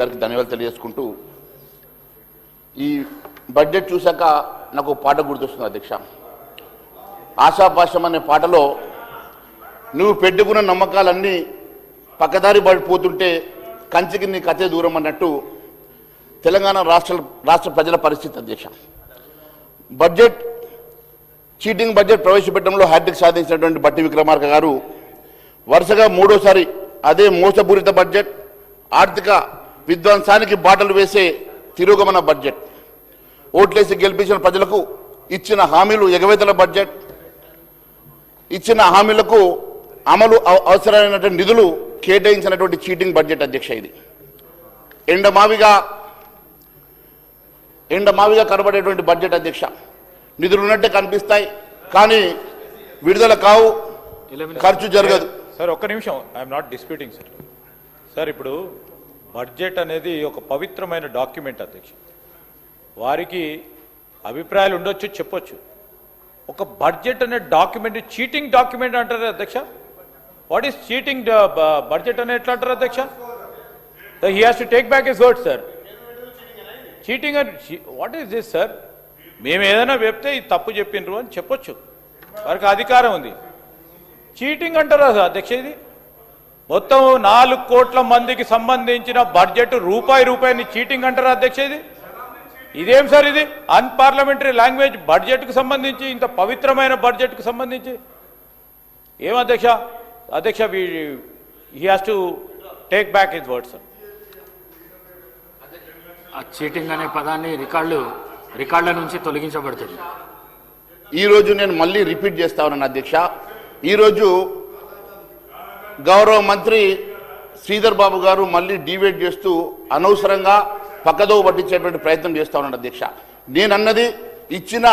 గారికి ధన్యవాదాలు తెలియజేసుకుంటూ ఈ బడ్జెట్ చూశాక నాకు పాట గుర్తొస్తుంది అధ్యక్ష. ఆశాపాశం అనే పాటలో నువ్వు పెట్టుకున్న నమ్మకాలన్నీ పక్కదారి పడిపోతుంటే కంచికి నీ కథే దూరం అన్నట్టు తెలంగాణ రాష్ట్ర ప్రజల పరిస్థితి అధ్యక్ష. బడ్జెట్ చీటింగ్ బడ్జెట్ ప్రవేశపెట్టడంలో హ్యాట్రిక్ సాధించినటువంటి బట్టి విక్రమార్క గారు వరుసగా మూడోసారి అదే మోసపూరిత బడ్జెట్, ఆర్థిక విధ్వంసానికి బాటలు వేసే తిరోగమన బడ్జెట్, ఓట్లేసి గెలిపించిన ప్రజలకు ఇచ్చిన హామీలు ఎగవేతల బడ్జెట్, ఇచ్చిన హామీలకు అమలు అవసరమైనటువంటి నిధులు కేటాయించినటువంటి చీటింగ్ బడ్జెట్ అధ్యక్ష. ఇది ఎండమావిగా కనబడేటువంటి బడ్జెట్ అధ్యక్ష. నిధులు ఉన్నట్టే కనిపిస్తాయి కానీ విడుదల కావు, ఖర్చు జరగదు. సార్ ఒక్క నిమిషం, I'm not disputing sir. Sir ఇప్పుడు బడ్జెట్ అనేది ఒక పవిత్రమైన డాక్యుమెంట్ అధ్యక్ష. వారికి అభిప్రాయాలు ఉండొచ్చు, చెప్పొచ్చు. ఒక బడ్జెట్ అనే డాక్యుమెంట్ చీటింగ్ డాక్యుమెంట్ అంటారు అధ్యక్ష. వాట్ ఈస్ చీటింగ్ బడ్జెట్ అని ఎట్లా అంటారు అధ్యక్ష? He has to take back his word sir. Cheating అని వాట్ ఈస్ దిస్ సార్? మేము ఏదైనా చెప్తే ఇది తప్పు చెప్పిండ్రు అని చెప్పొచ్చు, వారికి అధికారం ఉంది. చీటింగ్ అంటారా అధ్యక్ష? ఇది మొత్తం 4 కోట్ల మందికి సంబంధించిన బడ్జెట్ రూపాయిని చీటింగ్ అంటారా అధ్యక్ష? ఇదేం సార్? ఇది అన్పార్లమెంటరీ లాంగ్వేజ్ బడ్జెట్కు సంబంధించి, ఇంత పవిత్రమైన బడ్జెట్కు సంబంధించి ఏం అధ్యక్ష? అధ్యక్ష he has to take back his word sir. Cheating అనే పదాన్ని రికార్డుల నుంచి తొలగించబడుతుంది. ఈరోజు నేను మళ్ళీ రిపీట్ చేస్తా ఉన్నాను అధ్యక్ష. ఈరోజు గౌరవ మంత్రి శ్రీధర్ బాబు గారు మళ్ళీ డిబేట్ చేస్తూ అనవసరంగా పక్కదోవ పట్టించేటువంటి ప్రయత్నం చేస్తా ఉన్నాడు అధ్యక్ష. నేనన్నది ఇచ్చిన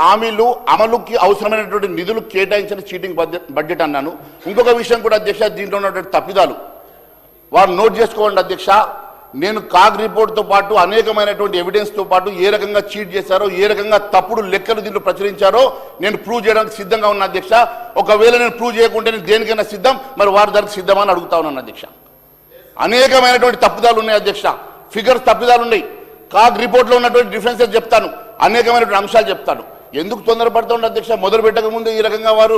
హామీలు అమలుకి అవసరమైనటువంటి నిధులు కేటాయించిన చీటింగ్ బడ్జెట్ అన్నాను. ఇంకొక విషయం కూడా అధ్యక్ష, దీంట్లో ఉన్నటువంటి తప్పిదాలు వారు నోట్ చేసుకోండి అధ్యక్ష. నేను కాగ్ రిపోర్ట్తో పాటు అనేకమైనటువంటి ఎవిడెన్స్తో పాటు ఏ రకంగా చీట్ చేశారో, ఏ రకంగా తప్పుడు లెక్కలు దీంట్లో ప్రచురించారో నేను ప్రూవ్ చేయడానికి సిద్ధంగా ఉన్నా అధ్యక్ష. ఒకవేళ నేను ప్రూవ్ చేయకుంటే నేను దేనికైనా సిద్ధం, మరి వారి దానికి సిద్ధమా అని అడుగుతా ఉన్నాను అధ్యక్ష. అనేకమైనటువంటి తప్పిదాలు ఉన్నాయి అధ్యక్ష, ఫిగర్స్ తప్పిదాలు ఉన్నాయి. కాగ్ రిపోర్ట్లో ఉన్నటువంటి డిఫరెన్సెస్ చెప్తాను, అనేకమైనటువంటి అంశాలు చెప్తాను. ఎందుకు తొందరపడుతుండే అధ్యక్ష? మొదలు పెట్టక ముందు ఈ రకంగా వారు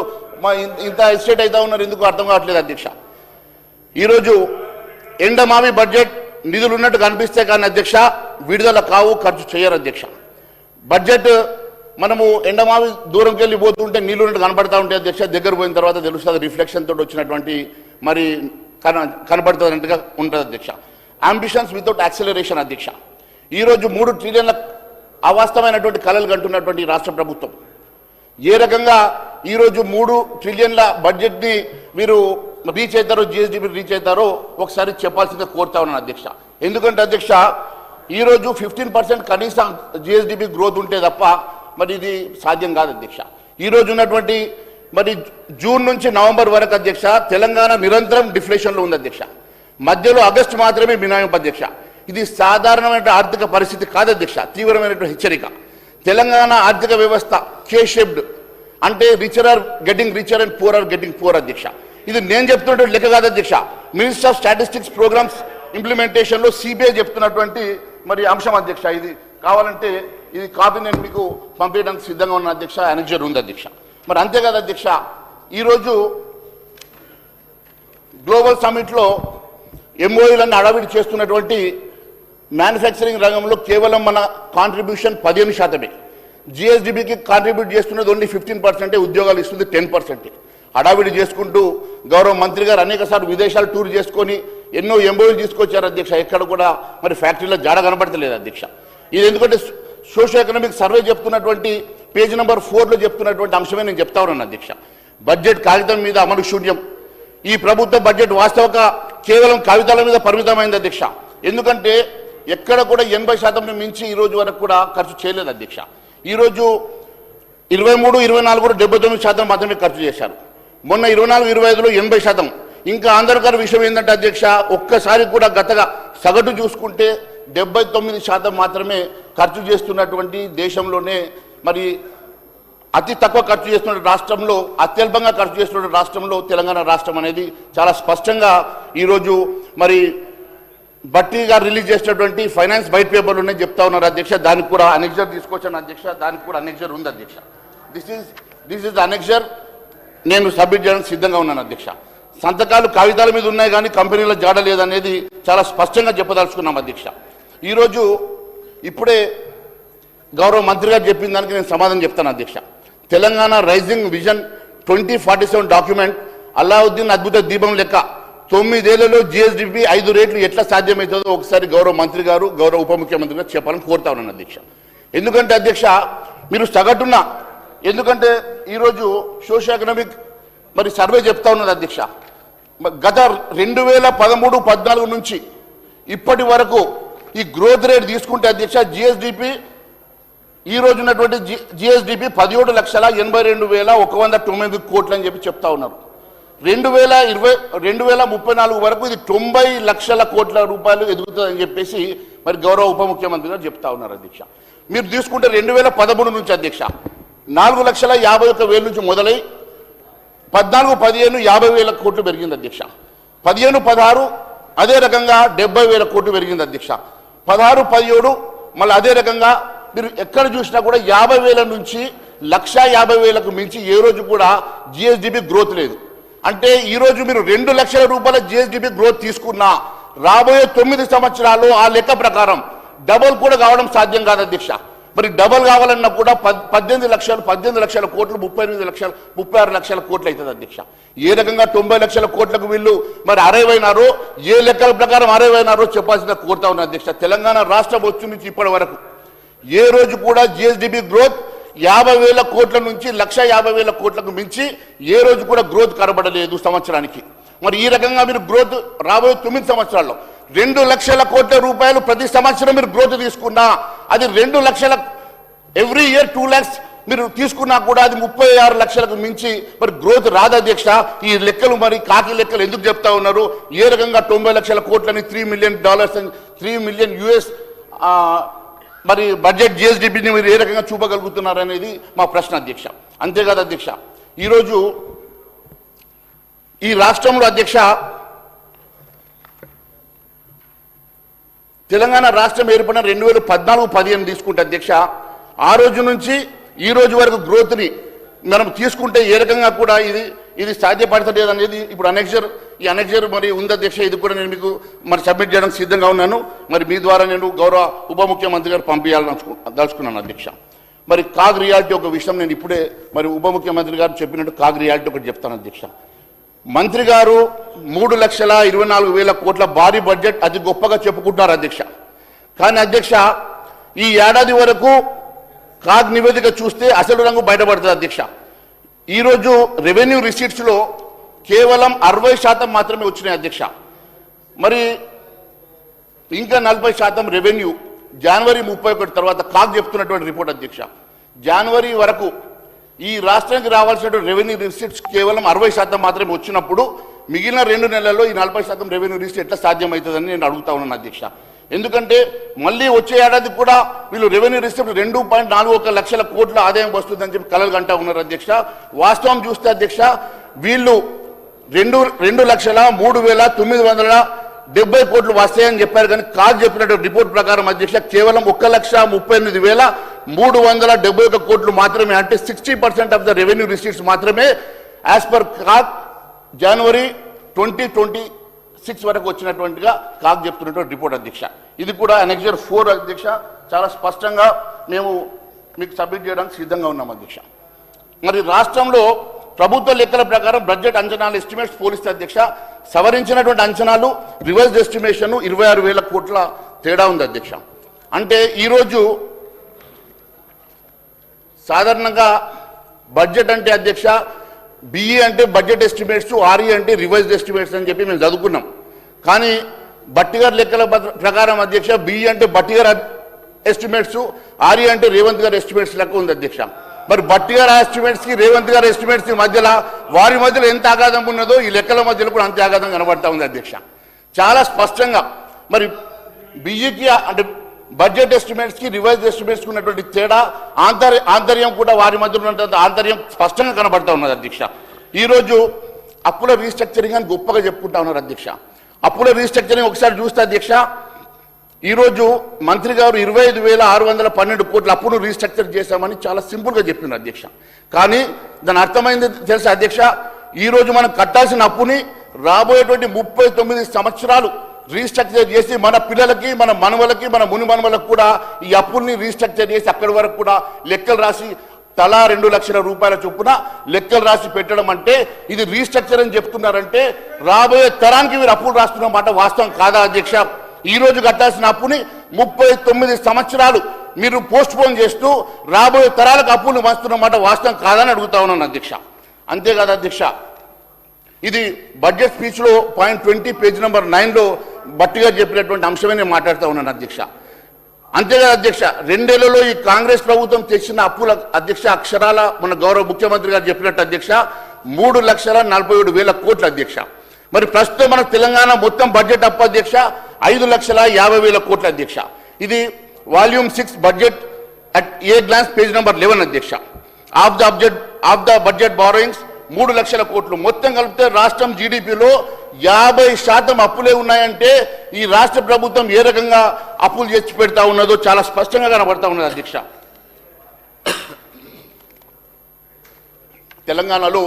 ఇంత ఎస్టేట్ అవుతా ఉన్నారు, ఎందుకు అర్థం కావట్లేదు అధ్యక్ష. ఈరోజు ఎండమావి బడ్జెట్ నిధులు ఉన్నట్టు కనిపిస్తే కానీ అధ్యక్ష విడుదల కావు, ఖర్చు చేయరు అధ్యక్ష. బడ్జెట్ మనము ఎండమావి దూరంకి వెళ్ళి పోతుంటే నీళ్ళు ఉన్నట్టు కనబడతా ఉంటే అధ్యక్ష, దగ్గర పోయిన తర్వాత తెలుస్తుంది రిఫ్లెక్షన్ తోటి వచ్చినటువంటి మరి కనబడుతున్నట్టుగా ఉంటుంది అధ్యక్ష. అంబిషన్స్ వితౌట్ యాక్సిలరేషన్ అధ్యక్ష. ఈరోజు 3 ట్రిలియన్ల అవాస్తవమైనటువంటి కళలు కంటున్నటువంటి రాష్ట్ర ప్రభుత్వం ఏ రకంగా ఈరోజు 3 ట్రిలియన్ల బడ్జెట్ని మీరు రీచ్ అవుతారో, జిఎస్డిపి రీచ్ అవుతారో ఒకసారి చెప్పాల్సిందే కోరుతా ఉన్నాను అధ్యక్ష. ఎందుకంటే అధ్యక్ష ఈరోజు 15% కనీసం జిఎస్డిపి గ్రోత్ ఉంటే తప్ప మరి ఇది సాధ్యం కాదు అధ్యక్ష. ఈరోజు ఉన్నటువంటి మరి జూన్ నుంచి నవంబర్ వరకు అధ్యక్ష తెలంగాణ నిరంతరం డిఫ్లేషన్లో ఉంది అధ్యక్ష. మధ్యలో ఆగస్టు మాత్రమే మినహాయింపు అధ్యక్ష. ఇది సాధారణమైన ఆర్థిక పరిస్థితి కాదు అధ్యక్ష, తీవ్రమైనటువంటి హెచ్చరిక. తెలంగాణ ఆర్థిక వ్యవస్థ కే షేప్డ్, అంటే richer are getting richer and poor are getting poor అధ్యక్ష. ఇది నేను చెప్తున్నటువంటి లెక్క కాదు అధ్యక్ష, మినిస్టర్ ఆఫ్ స్టాటిస్టిక్స్ ప్రోగ్రామ్స్ ఇంప్లిమెంటేషన్లో సిబిఐ చెప్తున్నటువంటి మరి అంశం అధ్యక్ష. ఇది కావాలంటే ఇది కాపీ నేను మీకు పంపించడానికి సిద్ధంగా ఉన్న అధ్యక్ష, అనెక్జర్ ఉంది అధ్యక్ష. మరి అంతేకాదు అధ్యక్ష, ఈరోజు గ్లోబల్ సమ్మిట్లో ఎంఓయూలను అడవిడి చేస్తున్నటువంటి మ్యానుఫ్యాక్చరింగ్ రంగంలో కేవలం మన కాంట్రిబ్యూషన్ 15%. జిఎస్డిపికి కాంట్రిబ్యూట్ చేస్తున్నది ఓన్లీ 15%, ఉద్యోగాలు ఇస్తుంది 10%. హడావిడి చేసుకుంటూ గౌరవ మంత్రి గారు అనేకసార్లు విదేశాలు టూర్ చేసుకొని ఎన్నో ఎంఓయూలు తీసుకొచ్చారు అధ్యక్ష. ఎక్కడ కూడా మరి ఫ్యాక్టరీలో జాడ కనబడతలేదు అధ్యక్ష. ఇది ఎందుకంటే సోషల్ ఎకనామిక్ సర్వే చెప్తున్నటువంటి పేజ్ నెంబర్ 4లో చెప్తున్నటువంటి అంశమే నేను చెప్తా ఉన్నాను అధ్యక్ష. బడ్జెట్ కాగితం మీద అమలు శూన్యం. ఈ ప్రభుత్వ బడ్జెట్ వాస్తవక కేవలం కాగితాల మీద పరిమితమైంది అధ్యక్ష. ఎందుకంటే ఎక్కడ కూడా 80% మించి ఈ రోజు వరకు కూడా ఖర్చు చేయలేదు అధ్యక్ష. ఈరోజు 23, 24 79% మాత్రమే ఖర్చు చేశారు. మొన్న 24, 25లో 80%. ఇంకా ఆంధ్రకర విషయం ఏంటంటే అధ్యక్ష, ఒక్కసారి కూడా గతగా సగటు చూసుకుంటే 79% మాత్రమే ఖర్చు చేస్తున్నటువంటి దేశంలోనే మరి అతి తక్కువ ఖర్చు చేస్తున్న రాష్ట్రంలో, అత్యల్పంగా ఖర్చు చేస్తున్న రాష్ట్రంలో తెలంగాణ రాష్ట్రం అనేది చాలా స్పష్టంగా ఈరోజు మరి బట్టి గారు రిలీజ్ చేసినటువంటి ఫైనాన్స్ వైట్ పేపర్లు ఉన్నాయి చెప్తా ఉన్నారు అధ్యక్ష. దానికి కూడా అనెక్జర్ తీసుకొచ్చాను అధ్యక్ష. దానికి కూడా అనెక్జర్ ఉంది అధ్యక్ష. This is annexure. నేను సబ్మిట్ చేయడానికి సిద్ధంగా ఉన్నాను అధ్యక్ష. సంతకాలు కాగితాల మీద ఉన్నాయి కానీ కంపెనీలో జాడ లేదనేది చాలా స్పష్టంగా చెప్పదలుచుకున్నాం అధ్యక్ష. ఈరోజు ఇప్పుడే గౌరవ మంత్రి గారు చెప్పిన దానికి నేను సమాధానం చెప్తాను అధ్యక్ష. Telangana rising vision 2047 document Alauddin అద్భుత దీపం లెక్క 9 ఏళ్లలో జిఎస్డిపి 5 రేట్లు ఎట్లా సాధ్యమవుతుందో ఒకసారి గౌరవ మంత్రి గారు గౌరవ ఉప ముఖ్యమంత్రి గారు చెప్పాలని కోరుతా ఉన్నాను అధ్యక్ష. ఎందుకంటే అధ్యక్ష మీరు సగటున ఎందుకంటే ఈరోజు సోషియో ఎకనామిక్ మరి సర్వే చెప్తా ఉన్నది అధ్యక్ష. గత 2013-14 నుంచి ఇప్పటి వరకు ఈ గ్రోత్ రేట్ తీసుకుంటే అధ్యక్ష జిఎస్డిపి ఈ రోజు ఉన్నటువంటి జిఎస్డిపి 17,82,190 కోట్లు అని చెప్పి చెప్తా ఉన్నారు. 2034 వరకు ఇది 90 లక్షల కోట్ల రూపాయలు ఎదుగుతుందని చెప్పేసి మరి గౌరవ ఉప ముఖ్యమంత్రి గారు చెప్తా ఉన్నారు అధ్యక్ష. మీరు తీసుకుంటే 2013 నుంచి అధ్యక్ష 4,51,000 నుంచి మొదలై 14-15 50,000 కోట్లు పెరిగింది అధ్యక్ష. 15-16 అదే రకంగా 70,000 కోట్లు పెరిగింది అధ్యక్ష. 16-17 మళ్ళీ అదే రకంగా మీరు ఎక్కడ చూసినా కూడా 50,000 నుంచి 1,50,000కు మించి ఏ రోజు కూడా జిఎస్డిపి గ్రోత్ లేదు. అంటే ఈ రోజు మీరు 2 లక్షల రూపాయల జిఎస్డిపి గ్రోత్ తీసుకున్నా రాబోయే 9 సంవత్సరాలు ఆ లెక్క ప్రకారం డబల్ కూడా కావడం సాధ్యం కాదు అధ్యక్ష. మరి డబల్ కావాలన్నా కూడా 18 లక్షల కోట్లు 36 లక్షల కోట్లు అవుతుంది అధ్యక్ష. ఏ రకంగా 90 లక్షల కోట్లకు వీళ్ళు మరి అరైవైనారో ఏ లెక్కల ప్రకారం అరైవైనారో చెప్పాల్సిన కోరుతా ఉన్న అధ్యక్ష. తెలంగాణ రాష్ట్రం వచ్చి నుంచి ఇప్పటి వరకు ఏ రోజు కూడా జిఎస్డిపి గ్రోత్ 50,000 కోట్ల నుంచి 1,50,000 కోట్లకు మించి ఏ రోజు కూడా గ్రోత్ కనబడలేదు సంవత్సరానికి. మరి ఈ రకంగా మీరు గ్రోత్ రాబోయే 9 సంవత్సరాల్లో 2 లక్షల కోట్ల రూపాయలు ప్రతి సంవత్సరం మీరు గ్రోత్ తీసుకున్నా అది 2 లక్షల ఎవ్రీ ఇయర్ 2 lakhs మీరు తీసుకున్నా కూడా అది 36 లక్షలకు మించి మరి గ్రోత్ రాదు అధ్యక్ష. ఈ లెక్కలు మరి కాకి లెక్కలు ఎందుకు చెప్తా ఉన్నారు? ఏ రకంగా 90 లక్షల కోట్లని $3 మిలియన్ $3 మిలియన్ యుఎస్ మరి బడ్జెట్ జిఎస్డిపిని మీరు ఏ రకంగా చూపగలుగుతున్నారు అనేది మా ప్రశ్న అధ్యక్ష. అంతేకాదు అధ్యక్ష ఈరోజు ఈ రాష్ట్రంలో అధ్యక్ష తెలంగాణ రాష్ట్రం ఏర్పడిన 2014-15 తీసుకుంటే అధ్యక్ష ఆ రోజు నుంచి ఈ రోజు వరకు గ్రోత్ని మనం తీసుకుంటే ఏ రకంగా కూడా ఇది సాధ్యపడతలేదు అనేది ఇప్పుడు ఈ అనెక్జర్ మరి ఉంది అధ్యక్ష. ఇది కూడా నేను మీకు మరి సబ్మిట్ చేయడానికి సిద్ధంగా ఉన్నాను. మరి మీ ద్వారా నేను గౌరవ ఉప ముఖ్యమంత్రి గారు పంపించాలని దలుచుకున్నాను అధ్యక్ష. మరి కాగ్ రియాలిటీ ఒక విషయం నేను ఇప్పుడే మరి ఉప ముఖ్యమంత్రి గారు చెప్పినట్టు కాగ్ రియాలిటీ ఒకటి చెప్తాను అధ్యక్ష. మంత్రి గారు 3,24,000 కోట్ల భారీ బడ్జెట్ అతి గొప్పగా చెప్పుకుంటున్నారు అధ్యక్ష. కానీ అధ్యక్ష ఈ ఏడాది వరకు కాగ్ నివేదిక చూస్తే అసలు రంగు బయటపడుతుంది అధ్యక్ష. ఈరోజు రెవెన్యూ రిసీట్స్లో కేవలం 60% మాత్రమే వచ్చినాయి అధ్యక్ష. మరి ఇంకా 40% రెవెన్యూ జనవరి 31 తర్వాత కాగ్ చెప్తున్నటువంటి రిపోర్ట్ అధ్యక్ష. జనవరి వరకు ఈ రాష్ట్రానికి రావాల్సినటువంటి రెవెన్యూ రిసీట్స్ కేవలం 60% మాత్రమే వచ్చినప్పుడు మిగిలిన 2 నెలల్లో ఈ 40% రెవెన్యూ రిసీట్ ఎట్లా సాధ్యమవుతుందని నేను అడుగుతా ఉన్నాను అధ్యక్ష. ఎందుకంటే మళ్ళీ వచ్చే ఏడాది కూడా వీళ్ళు రెవెన్యూ రిసీట్ 2.41 లక్షల కోట్ల ఆదాయం వస్తుందని చెప్పి కలలు గంటా ఉన్నారు అధ్యక్ష. వాస్తవం చూస్తే అధ్యక్ష వీళ్ళు 2,03,970 కోట్లు వస్తాయని చెప్పారు. కానీ కాగ్ చెప్పినట్టు రిపోర్ట్ ప్రకారం అధ్యక్ష కేవలం 1,38,371 కోట్లు మాత్రమే, అంటే 60% ఆఫ్ ద రెవెన్యూ రిసీట్స్ మాత్రమే యాజ్ పర్ కాగ్ జనవరి 2026 వరకు వచ్చినటువంటిగా కాగ్ చెప్తున్నటువంటి రిపోర్ట్ అధ్యక్ష. ఇది కూడా అనెక్జర్ 4 అధ్యక్ష చాలా స్పష్టంగా మేము మీకు సబ్మిట్ చేయడానికి సిద్ధంగా ఉన్నాం అధ్యక్ష. మరి రాష్ట్రంలో ప్రభుత్వ లెక్కల ప్రకారం బడ్జెట్ అంచనాలు ఎస్టిమేట్స్ పోలిస్తే అధ్యక్ష సవరించినటువంటి అంచనాలు రివర్స్ ఎస్టిమేషన్ 26,000 కోట్ల తేడా ఉంది అధ్యక్ష. అంటే ఈరోజు సాధారణంగా బడ్జెట్ అంటే అధ్యక్ష బిఈ అంటే బడ్జెట్ ఎస్టిమేట్స్, ఆర్ఈ అంటే రివైజ్డ్ ఎస్టిమేట్స్ అని చెప్పి మేము చదువుకున్నాం. కానీ బట్టిగారి లెక్కల ప్రకారం అధ్యక్ష బిఈ అంటే బట్టిగారు ఎస్టిమేట్స్, ఆర్ఈ అంటే రేవంత్ గారి ఎస్టిమేట్స్ లెక్క ఉంది అధ్యక్ష. మరి బట్టిగారి ఎస్టిమేట్స్కి రేవంత్ గారి ఎస్టిమేట్స్కి మధ్యలో వారి మధ్యలో ఎంత ఆఘాతం ఉన్నదో ఈ లెక్కల మధ్యలో కూడా అంతే ఆఘాతం కనబడతా ఉంది అధ్యక్ష. చాలా స్పష్టంగా మరి బిఈకి అంటే బడ్జెట్ ఎస్టిమేట్స్కి రివైజ్ ఎస్టిమేట్స్కి ఉన్నటువంటి తేడా ఆంతర్యం కూడా వారి మధ్యలో ఉన్నటువంటి ఆంతర్యం స్పష్టంగా కనబడతా ఉన్నది అధ్యక్ష. ఈరోజు అప్పుల రీస్ట్రక్చరింగ్ అని గొప్పగా చెప్పుకుంటా ఉన్నారు అధ్యక్ష. అప్పుల రీస్ట్రక్చరింగ్ ఒకసారి చూస్తే అధ్యక్ష, ఈరోజు మంత్రి గారు 25,612 కోట్ల అప్పును రీస్ట్రక్చర్ చేశామని చాలా సింపుల్గా చెప్పింది అధ్యక్ష. కానీ దాని అర్థమైంది తెలుసా అధ్యక్ష, ఈరోజు మనం కట్టాల్సిన అప్పుని రాబోయేటువంటి 39 సంవత్సరాలు రీస్ట్రక్చర్ చేసి మన పిల్లలకి, మన మనవలకి, మన ముని మనవలకు కూడా ఈ అప్పుల్ని రీస్ట్రక్చర్ చేసి అక్కడి వరకు కూడా లెక్కలు రాసి తలా 2 లక్షల రూపాయల చొప్పున లెక్కలు రాసి పెట్టడం అంటే ఇది రీస్ట్రక్చర్ అని చెప్తున్నారంటే రాబోయే తరానికి మీరు అప్పులు రాస్తున్న మాట వాస్తవం కాదా అధ్యక్ష? ఈ రోజు కట్టాల్సిన అప్పుని 39 సంవత్సరాలు మీరు పోస్ట్ పోన్ చేస్తూ రాబోయే తరాలకు అప్పులు వస్తున్న మాట వాస్తవం కాదని అడుగుతా ఉన్నాను అధ్యక్ష. అంతేకాదు అధ్యక్ష, ఇది బడ్జెట్ స్పీచ్లో పాయింట్ 20 పేజ్ నెంబర్ 9లో బట్టిగా చెప్పినటువంటి అంశమే నేను మాట్లాడుతూ ఉన్నాను అధ్యక్ష. అంతేకాదు అధ్యక్ష, 2 ఏళ్లలో ఈ కాంగ్రెస్ ప్రభుత్వం తెచ్చిన అప్పుల అధ్యక్ష అక్షరాల మన గౌరవ ముఖ్యమంత్రి గారు చెప్పినట్టు అధ్యక్ష 3,47,000 కోట్ల అధ్యక్ష. మరి ప్రస్తుతం మన తెలంగాణ మొత్తం బడ్జెట్ అప్పు అధ్యక్ష 5,50,000 కోట్ల అధ్యక్ష. ఇది volume 6 budget at a glance page number 11 అధ్యక్ష. ఆఫ్ ద బడ్జెట్ బారోయింగ్స్ 3 లక్షల కోట్లు. మొత్తం కలిపితే రాష్ట్రం జీడిపిలో 50% అప్పులే ఉన్నాయంటే ఈ రాష్ట్ర ప్రభుత్వం ఏ రకంగా అప్పులు చేసి పెడతా ఉన్నదో చాలా స్పష్టంగా కనబడతా ఉన్నది అధ్యక్ష. తెలంగాణలో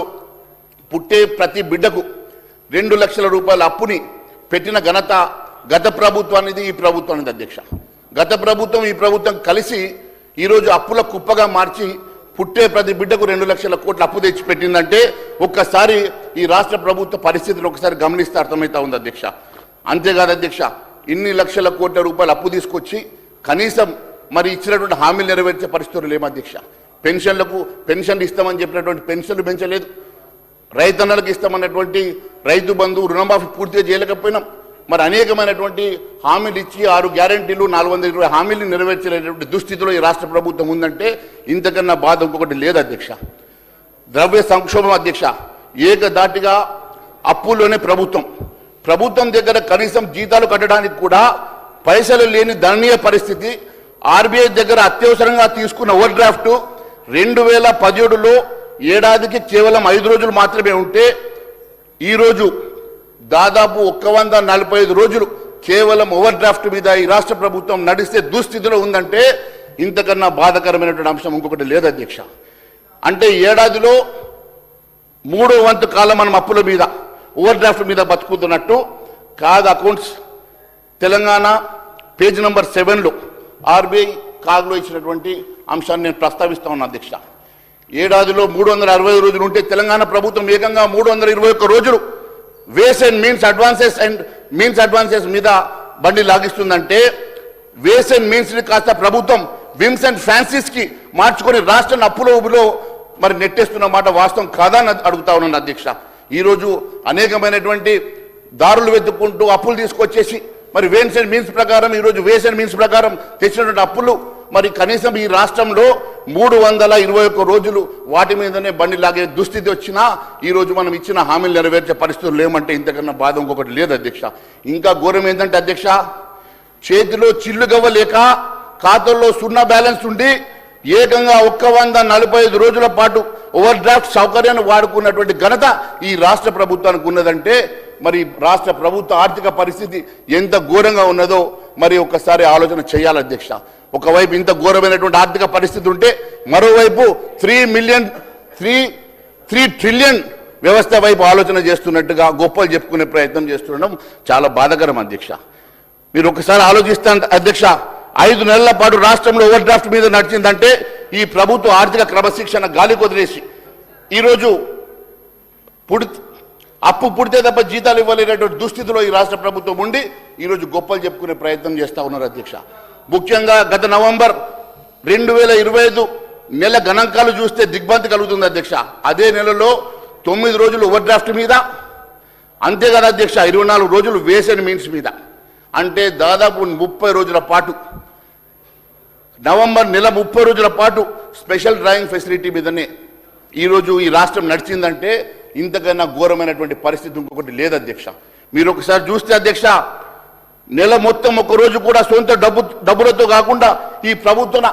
పుట్టే ప్రతి బిడ్డకు 2 లక్షల రూపాయల అప్పుని పెట్టిన ఘనత గత ప్రభుత్వానికి ఈ ప్రభుత్వానికి అధ్యక్ష. గత ప్రభుత్వం ఈ ప్రభుత్వం కలిసి ఈరోజు అప్పుల కుప్పగా మార్చి పుట్టే ప్రతి బిడ్డకు 2 లక్షల కోట్ల అప్పు తెచ్చి పెట్టిందంటే ఒక్కసారి ఈ రాష్ట్ర ప్రభుత్వ పరిస్థితిని ఒకసారి గమనిస్తే అర్థమవుతా ఉంది అధ్యక్ష. అంతేకాదు అధ్యక్ష, ఇన్ని లక్షల కోట్ల రూపాయలు అప్పు తీసుకొచ్చి కనీసం మరి ఇచ్చినటువంటి హామీలు నెరవేర్చే పరిస్థితులు లేము అధ్యక్ష. పెన్షన్లు ఇస్తామని చెప్పినటువంటి పెన్షన్లు పెంచలేదు. రైతన్నలకు ఇస్తామన్నటువంటి రైతు బంధు రుణమాఫీ పూర్తిగా చేయలేకపోయినాం. మరి అనేకమైనటువంటి హామీలు ఇచ్చి 6 గ్యారంటీలు 420 హామీలు నెరవేర్చలేనటువంటి దుస్థితిలో ఈ రాష్ట్ర ప్రభుత్వం ఉందంటే ఇంతకన్నా బాధ ఇంకొకటి లేదు అధ్యక్ష. ద్రవ్య సంక్షోభం అధ్యక్ష, ఏకధాటిగా అప్పుల్లోనే ప్రభుత్వం దగ్గర కనీసం జీతాలు కట్టడానికి కూడా పైసలు లేని దయనీయ పరిస్థితి. ఆర్బీఐ దగ్గర అత్యవసరంగా తీసుకున్న ఓవర్ డ్రాఫ్ట్ 2017లో ఏడాదికి కేవలం 5 రోజులు మాత్రమే ఉంటే ఈరోజు దాదాపు 145 రోజులు కేవలం ఓవర్ డ్రాఫ్ట్ మీద ఈ రాష్ట్ర ప్రభుత్వం నడిస్తే దుస్థితిలో ఉందంటే ఇంతకన్నా బాధాకరమైనటువంటి అంశం ఇంకొకటి లేదు అధ్యక్ష. అంటే ఏడాదిలో 3వ వంతు కాలం మనం అప్పుల మీద ఓవర్ డ్రాఫ్ట్ మీద బతుకుతున్నట్టు కాదు. అకౌంట్స్ తెలంగాణ పేజ్ నెంబర్ 7లో ఆర్బీఐ కాగ్లో ఇచ్చినటువంటి అంశాన్ని నేను ప్రస్తావిస్తా ఉన్నా అధ్యక్ష. ఏడాదిలో 360 రోజులు ఉంటే తెలంగాణ ప్రభుత్వం ఏకంగా 321 రోజులు వేస్ అండ్ మీన్స్ అడ్వాన్సెస్ మీద బండి లాగిస్తుందంటే వేస్ అండ్ మీన్స్ ని కాస్త ప్రభుత్వం విమ్స్ అండ్ ఫ్యాన్సీస్ కి మార్చుకొని రాష్ట్రాన్ని అప్పుల ఊబిలో మరి నెట్టేస్తున్న మాట వాస్తవం కాదా అని అడుగుతా ఉన్నాను అధ్యక్ష. ఈరోజు అనేకమైనటువంటి దారులు వెతుక్కుంటూ అప్పులు తీసుకొచ్చేసి మరి వేస్ అండ్ మీన్స్ ప్రకారం ఈరోజు వేస్ అండ్ మీన్స్ ప్రకారం తెచ్చినటువంటి అప్పులు మరి కనీసం ఈ రాష్ట్రంలో 321 రోజులు వాటి మీదనే బండి లాగే దుస్థితి వచ్చినా ఈరోజు మనం ఇచ్చిన హామీలు నెరవేర్చే పరిస్థితులు లేమంటే ఇంతకన్నా బాధ ఇంకొకటి లేదు అధ్యక్ష. ఇంకా ఘోరం ఏంటంటే అధ్యక్ష, చేతిలో చిల్లు గవ్వలేక ఖాతాల్లో 0 బ్యాలెన్స్ ఉండి ఏకంగా 145 రోజుల పాటు ఓవర్ డ్రాఫ్ట్ సౌకర్యాన్ని వాడుకున్నటువంటి ఘనత ఈ రాష్ట్ర ప్రభుత్వానికి ఉన్నదంటే మరి రాష్ట్ర ప్రభుత్వ ఆర్థిక పరిస్థితి ఎంత ఘోరంగా ఉన్నదో మరి ఒక్కసారి ఆలోచన చేయాలి అధ్యక్ష. ఒకవైపు ఇంత ఘోరమైనటువంటి ఆర్థిక పరిస్థితి ఉంటే మరోవైపు 3 ట్రిలియన్ వ్యవస్థ వైపు ఆలోచన చేస్తున్నట్టుగా గొప్పలు చెప్పుకునే ప్రయత్నం చేస్తుండడం చాలా బాధాకరం అధ్యక్ష. మీరు ఒకసారి ఆలోచిస్తాను అధ్యక్ష, 5 నెలల పాటు రాష్ట్రంలో ఓవర్ డ్రాఫ్ట్ మీద నడిచిందంటే ఈ ప్రభుత్వ ఆర్థిక క్రమశిక్షణ గాలి కొదిలేసి ఈరోజు అప్పు పుడితే తప్ప జీతాలు ఇవ్వలేనటువంటి దుస్థితిలో ఈ రాష్ట్ర ప్రభుత్వం ఉండి ఈరోజు గొప్పలు చెప్పుకునే ప్రయత్నం చేస్తూ ఉన్నారు అధ్యక్ష. ముఖ్యంగా గత నవంబర్ 2025 నెల గణాంకాలు చూస్తే దిగ్భ్రాంతి కలుగుతుంది అధ్యక్ష. అదే నెలలో 9 రోజులు ఓవర్ డ్రాఫ్ట్ మీద, అంతేకాదు అధ్యక్ష 24 రోజులు వేస్ అండ్ మీన్స్ మీద, అంటే దాదాపు 30 రోజుల పాటు నవంబర్ నెల 30 రోజుల పాటు స్పెషల్ డ్రాయింగ్ ఫెసిలిటీ మీదనే ఈరోజు ఈ రాష్ట్రం నడిచిందంటే ఇంతకన్నా ఘోరమైనటువంటి పరిస్థితి ఇంకొకటి లేదు అధ్యక్ష. మీరు ఒకసారి చూస్తే అధ్యక్ష, నెల మొత్తం 1 రోజు కూడా సొంత డబ్బులతో కాకుండా ఈ ప్రభుత్వ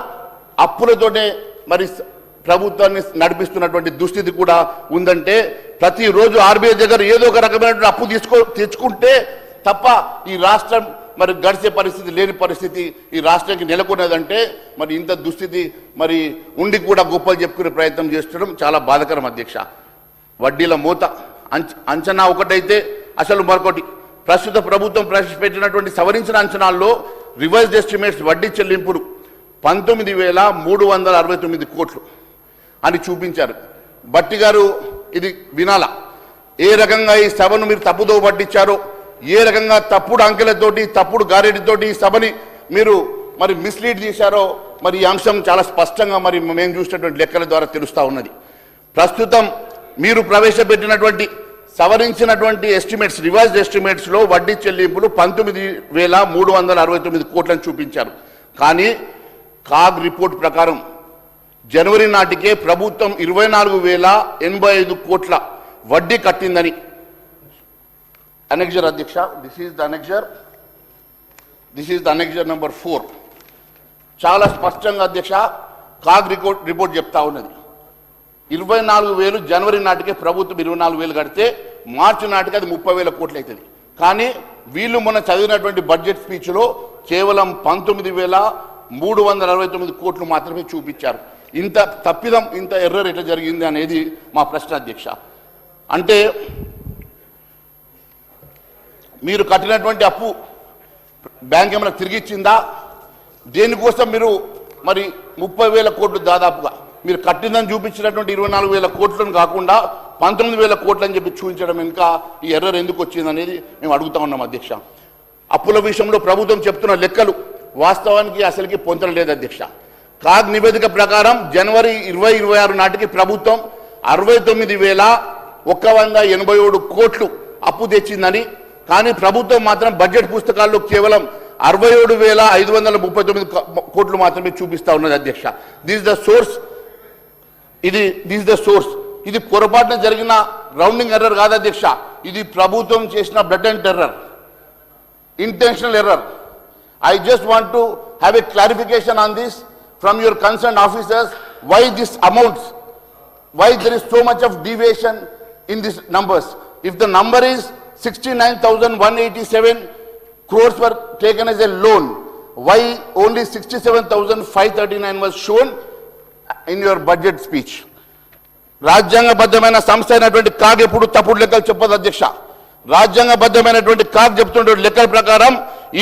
అప్పులతోనే మరి ప్రభుత్వాన్ని నడిపిస్తున్నటువంటి దుస్థితి కూడా ఉందంటే ప్రతిరోజు ఆర్బీఐ దగ్గర ఏదో ఒక రకమైనటువంటి అప్పు తెచ్చుకుంటే తప్ప ఈ రాష్ట్రం మరి గడిచే పరిస్థితి లేని పరిస్థితి ఈ రాష్ట్రానికి నెలకొన్నదంటే మరి ఇంత దుస్థితి మరి ఉండి కూడా గొప్పలు చెప్పుకునే ప్రయత్నం చేస్తడం చాలా బాధాకరం అధ్యక్ష. వడ్డీల మూత అంచనా ఒకటైతే అసలు మరొకటి. ప్రస్తుత ప్రభుత్వం ప్రవేశపెట్టినటువంటి సవరించిన అంచనాల్లో రివర్స్ ఎస్టిమేట్స్ వడ్డీ చెల్లింపులు 19,369 కోట్లు అని చూపించారు. బట్టి గారు ఇది వినాలా, ఏ రకంగా ఈ సభను మీరు తప్పుదో పట్టించారో, ఏ రకంగా తప్పుడు అంకెలతోటి తప్పుడు గారెడితోటి ఈ సభని మీరు మరి మిస్లీడ్ చేశారో మరి ఈ అంశం చాలా స్పష్టంగా మరి మేము చూసినటువంటి లెక్కల ద్వారా తెలుస్తూ ఉన్నది. ప్రస్తుతం మీరు ప్రవేశపెట్టినటువంటి సవరించినటువంటి ఎస్టిమేట్స్ రివైజ్డ్ ఎస్టిమేట్స్లో వడ్డీ చెల్లింపులు 19,369 కోట్లను చూపించారు. కానీ కాగ్ రిపోర్ట్ ప్రకారం జనవరి నాటికే ప్రభుత్వం 24,085 కోట్ల వడ్డీ కట్టిందని. అనెక్జర్ అధ్యక్ష, this is the annexure number 4. చాలా స్పష్టంగా అధ్యక్ష కాగ్ రిపోర్ట్ చెప్తా ఉన్నది. 24,000 జనవరి నాటికే ప్రభుత్వం 24,000 కడితే మార్చి నాటికి అది 30,000 కోట్లు అవుతుంది. కానీ వీళ్ళు మొన్న చదివినటువంటి బడ్జెట్ స్పీచ్లో కేవలం 19,369 కోట్లు మాత్రమే చూపించారు. ఇంత తప్పిదం, ఇంత ఎర్రర్ ఎట్లా జరిగింది అనేది మా ప్రశ్న అధ్యక్ష. అంటే మీరు కట్టినటువంటి అప్పు బ్యాంక్ ఏమైనా తిరిగి ఇచ్చిందా? దేనికోసం మీరు మరి 30,000 కోట్లు దాదాపుగా మీరు కట్టిందని చూపించినటువంటి 24,000 కోట్లను కాకుండా 19,000 కోట్లు అని చెప్పి చూపించడం ఇంకా ఈ ఎర్రర్ ఎందుకు వచ్చింది అనేది మేము అడుగుతా ఉన్నాం అధ్యక్ష. అప్పుల విషయంలో ప్రభుత్వం చెప్తున్న లెక్కలు వాస్తవానికి అసలుకి పొందడం లేదు అధ్యక్ష. కాగ్ నివేదిక ప్రకారం జనవరి 2026 నాటికి ప్రభుత్వం 69,187 కోట్లు అప్పు తెచ్చిందని, కానీ ప్రభుత్వం మాత్రం బడ్జెట్ పుస్తకాల్లో కేవలం 67,539 కోట్లు మాత్రమే చూపిస్తా ఉన్నది అధ్యక్ష. This the source. ఇది పొరపాటున జరిగిన రౌండింగ్ ఎర్రర్ కాదు అధ్యక్ష. ఇది ప్రభుత్వం చేసిన blatant error, intentional error. I just want to have a clarification on this from your concerned officers, why this amounts, why there is so much of deviation in these numbers. If the number is 69,187 crores were taken as a loan, why only 67,539 was shown in your budget speech? రాజ్యాంగబద్ధమైన సంస్థ అయినటువంటి CAG ఎప్పుడు తప్పుడు లెక్కలు చెప్పదు అధ్యక్ష. రాజ్యాంగబద్ధమైనటువంటి CAG చెప్తున్న లెక్కల ప్రకారం